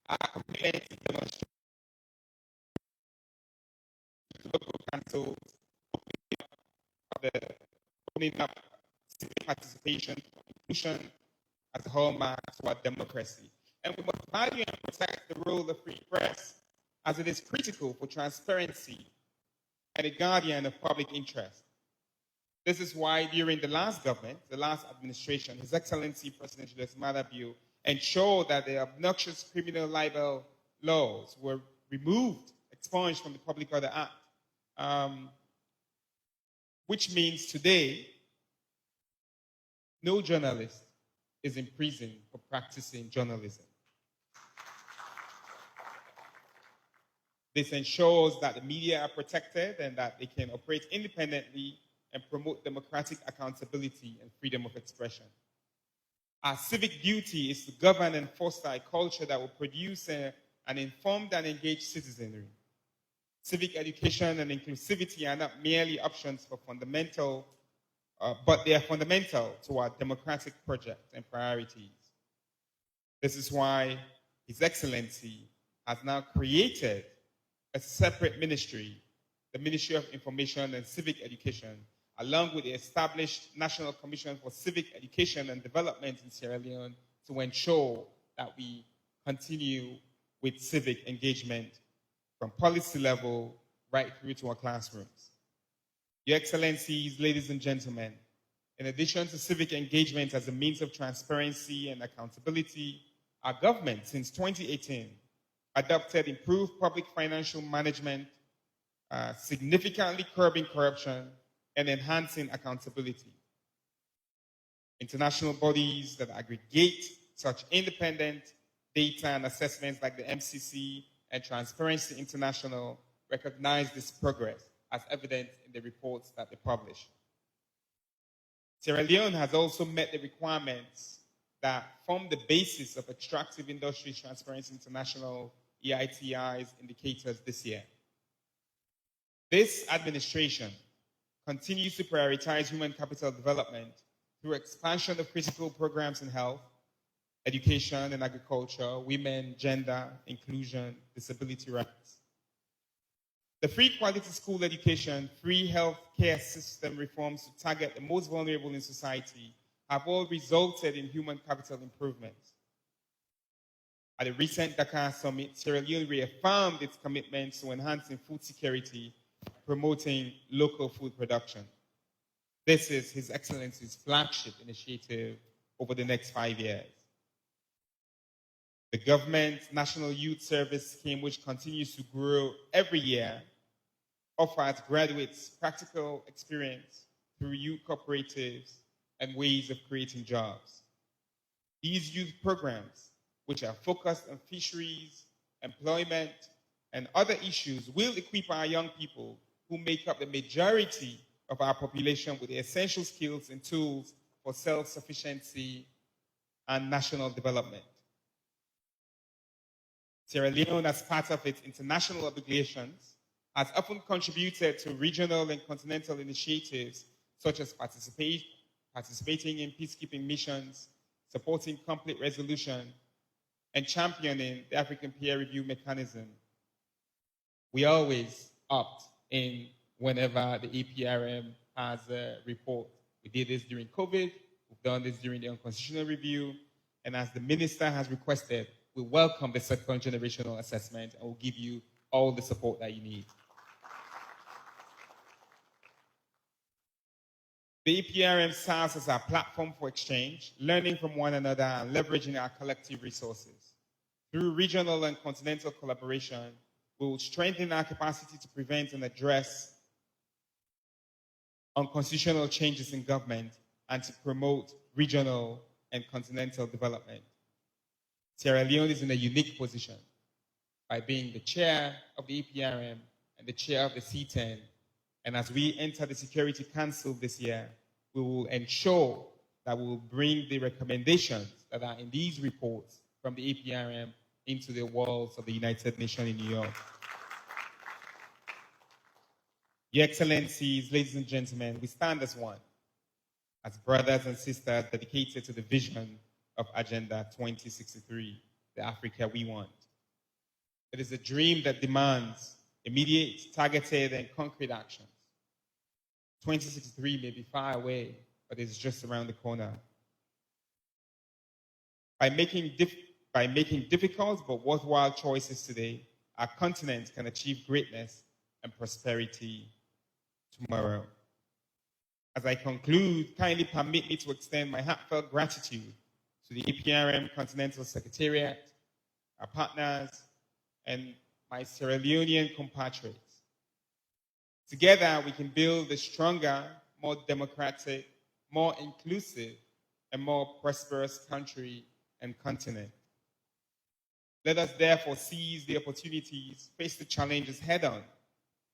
Our commitment to demonstrate local councils opening up civic participation, inclusion as a hallmark to our democracy. And we must value and protect the role of the free press as it is critical for transparency and a guardian of public interest. This is why during the last government, the last administration, His Excellency President Julius Maada ensured that the obnoxious criminal libel laws were removed, expunged from the Public Order Act, which means today, no journalist is in prison for practicing journalism. This ensures that the media are protected and that they can operate independently and promote democratic accountability and freedom of expression. Our civic duty is to govern and foster a culture that will produce an informed and engaged citizenry. Civic education and inclusivity are not merely options for fundamental, but they are fundamental to our democratic project and priorities. This is why His Excellency has now created a separate ministry, the Ministry of Information and Civic Education, along with the established National Commission for Civic Education and Development in Sierra Leone, to ensure that we continue with civic engagement from policy level right through to our classrooms. Your Excellencies, ladies and gentlemen, in addition to civic engagement as a means of transparency and accountability, our government since 2018 adopted improved public financial management, significantly curbing corruption and enhancing accountability. International bodies that aggregate such independent data and assessments like the MCC and Transparency International recognize this progress as evident in the reports that they publish. Sierra Leone has also met the requirements that form the basis of Extractive Industries Transparency International EITI's indicators this year. This administration continues to prioritize human capital development through expansion of critical programs in health, education and agriculture, women, gender, inclusion, disability rights. The free quality school education, free health care system reforms to target the most vulnerable in society have all resulted in human capital improvements. At the recent Dakar Summit, Sierra Leone reaffirmed its commitment to enhancing food security, promoting local food production. This is His Excellency's flagship initiative over the next 5 years. The government National Youth Service Scheme, which continues to grow every year, offers graduates practical experience through youth cooperatives and ways of creating jobs. These youth programs, which are focused on fisheries, employment, and other issues, will equip our young people who make up the majority of our population with the essential skills and tools for self-sufficiency and national development. Sierra Leone, as part of its international obligations, has often contributed to regional and continental initiatives such as participating in peacekeeping missions, supporting conflict resolution, and championing the African peer review mechanism. We always opt in whenever the APRM has a report. We did this during COVID, we've done this during the unconstitutional review, and as the minister has requested, we welcome the second generational assessment and will give you all the support that you need. The EPRM serves as our platform for exchange, learning from one another and leveraging our collective resources. Through regional and continental collaboration, we will strengthen our capacity to prevent and address unconstitutional changes in government and to promote regional and continental development. Sierra Leone is in a unique position by being the chair of the EPRM and the chair of the C10. And as we enter the Security Council this year, we will ensure that we will bring the recommendations that are in these reports from the APRM into the walls of the United Nations in New York. Your Excellencies, ladies and gentlemen, we stand as one, as brothers and sisters dedicated to the vision of Agenda 2063, the Africa we want. It is a dream that demands immediate, targeted, and concrete actions. 2063 may be far away, but it's just around the corner. By making difficult but worthwhile choices today, our continent can achieve greatness and prosperity tomorrow. As I conclude, kindly permit me to extend my heartfelt gratitude to the APRM Continental Secretariat, our partners, and my Sierra Leonean compatriots. Together, we can build a stronger, more democratic, more inclusive, and more prosperous country and continent. Let us therefore seize the opportunities, face the challenges head on,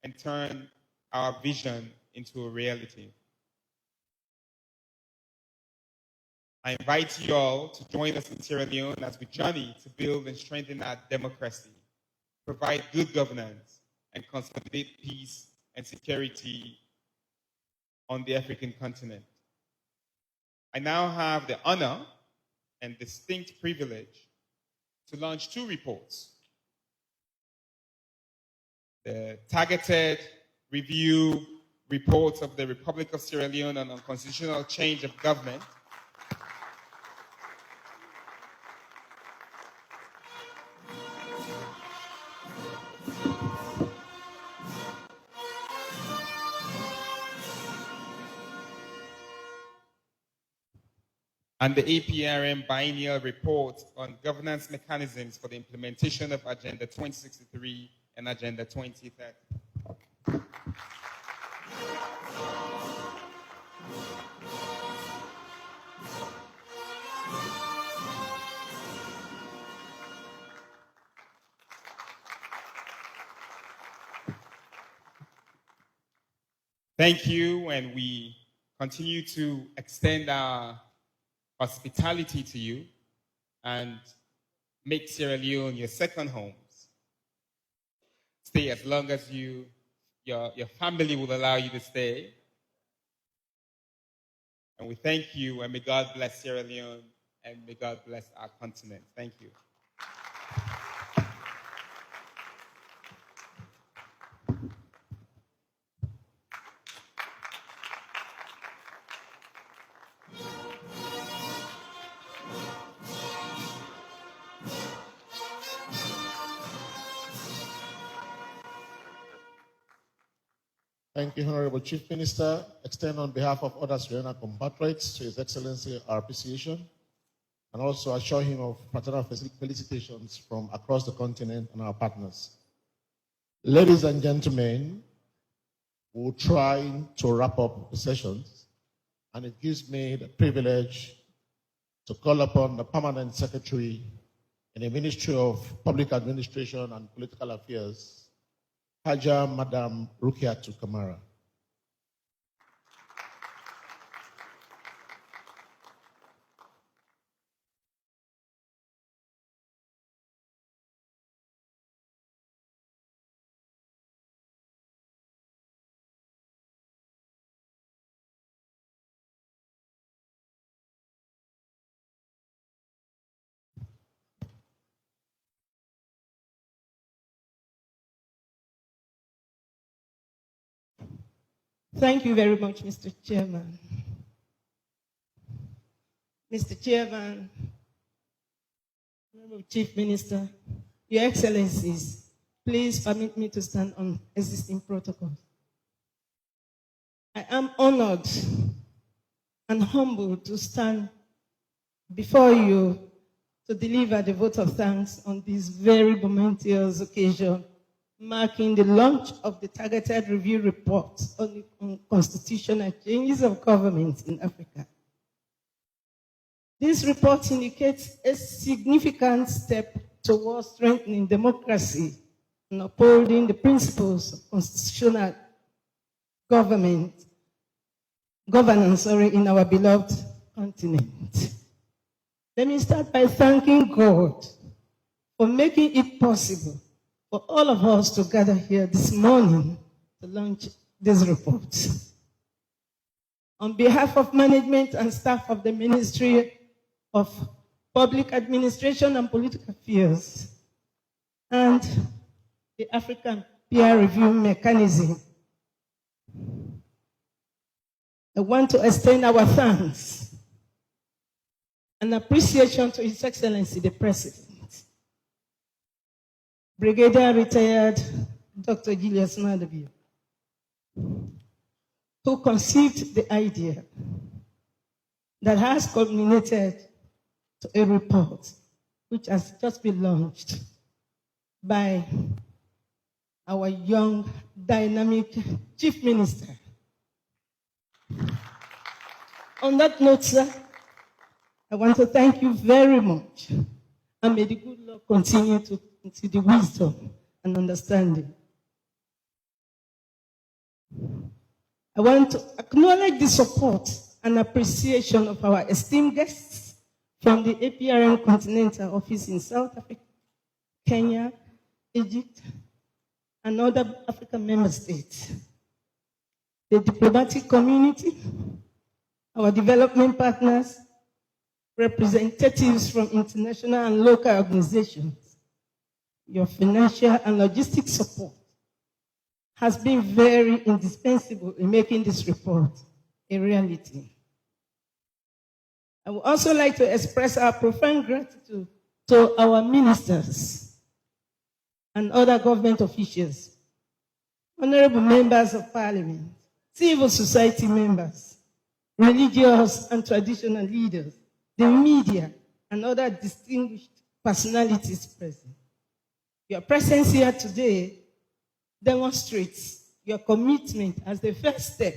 and turn our vision into a reality. I invite you all to join us in Sierra Leone as we journey to build and strengthen our democracy, provide good governance, and consolidate peace and security on the African continent. I now have the honor and distinct privilege to launch 2 reports. The targeted review report of the Republic of Sierra Leone on unconstitutional change of government, and the APRM biennial report on governance mechanisms for the implementation of Agenda 2063 and Agenda 2030. Thank you, and we continue to extend our hospitality to you and make Sierra Leone your second homes. Stay as long as your family will allow you to stay. And we thank you, and may God bless Sierra Leone, and may God bless our continent. Thank you. Thank you, Honorable Chief Minister. Extend on behalf of other Sierra Leone compatriots to His Excellency our appreciation, and also assure him of fraternal felicitations from across the continent and our partners. Ladies and gentlemen, we'll try to wrap up the sessions, and it gives me the privilege to call upon the Permanent Secretary in the Ministry of Public Administration and Political Affairs, Haja Madam Rukiatu Kamara. Thank you very much, Mr. Chairman. Mr. Chairman, Honorable Chief Minister, Your Excellencies, please permit me to stand on existing protocols. I am honored and humbled to stand before you to deliver the vote of thanks on this very momentous occasion, marking the launch of the targeted review report on constitutional changes of government in Africa. This report indicates a significant step towards strengthening democracy and upholding the principles of constitutional governance in our beloved continent. Let me start by thanking God for making it possible for all of us to gather here this morning to launch this report. On behalf of management and staff of the Ministry of Public Administration and Political Affairs and the African Peer Review Mechanism, I want to extend our thanks and appreciation to His Excellency the President, Brigadier Retired Dr. Julius Maadabio, who conceived the idea that has culminated to a report which has just been launched by our young, dynamic Chief Minister. On that note, sir, I want to thank you very much, and may the good Lord continue to see the wisdom and understanding. I want to acknowledge the support and appreciation of our esteemed guests from the APRM Continental Office in South Africa, Kenya, Egypt, and other African member states, the diplomatic community, our development partners, representatives from international and local organizations. Your financial and logistic support has been very indispensable in making this report a reality. I would also like to express our profound gratitude to our ministers and other government officials, honorable members of parliament, civil society members, religious and traditional leaders, the media, and other distinguished personalities present. Your presence here today demonstrates your commitment as the first step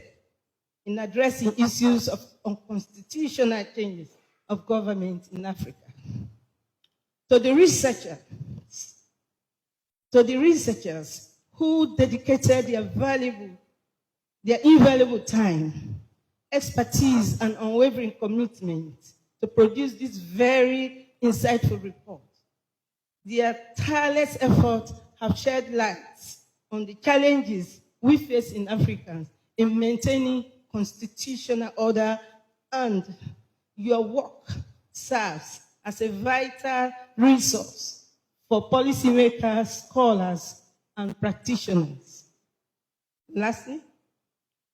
in addressing issues of unconstitutional changes of government in Africa. To the researchers who dedicated their invaluable time, expertise, and unwavering commitment to produce this very insightful report. Their tireless efforts have shed light on the challenges we face in Africa in maintaining constitutional order, and your work serves as a vital resource for policymakers, scholars, and practitioners. Lastly,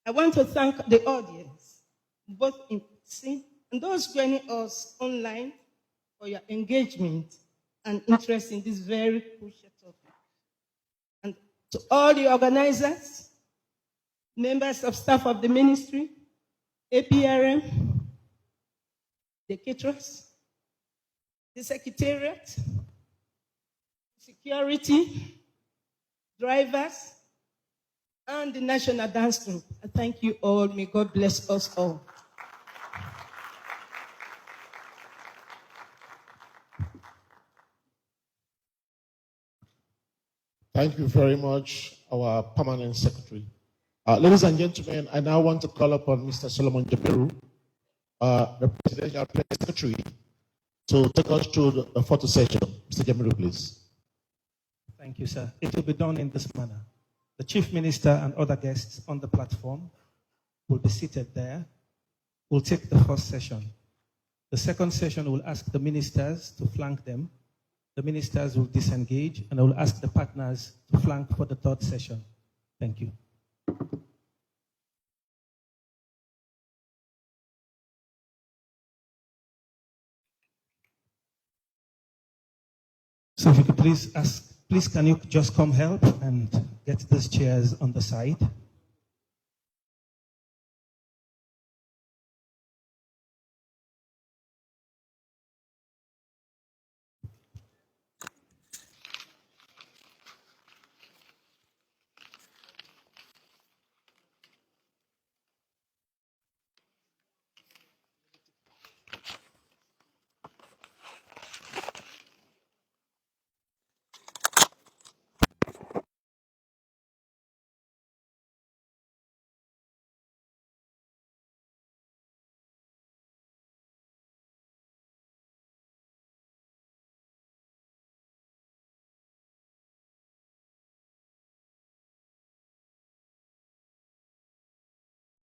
I want to thank the audience, both in person and those joining us online, for your engagement and interest in this very crucial topic. And to all the organizers, members of staff of the ministry, APRM, the caterers, the secretariat, security, drivers, and the national dance group. I thank you all. May God bless us all. Thank you very much, our permanent secretary. Ladies and gentlemen, I now want to call upon Mr. Solomon Jabiru, the presidential secretary, to take us through the photo session. Mr. Jabiru, please. Thank you, sir. It will be done in this manner. The Chief Minister and other guests on the platform will be seated there. We'll take the first session. The second session will ask the ministers to flank them. The ministers will disengage, and I will ask the partners to flank for the third session. Thank you. So if you could please can you just come help and get these chairs on the side?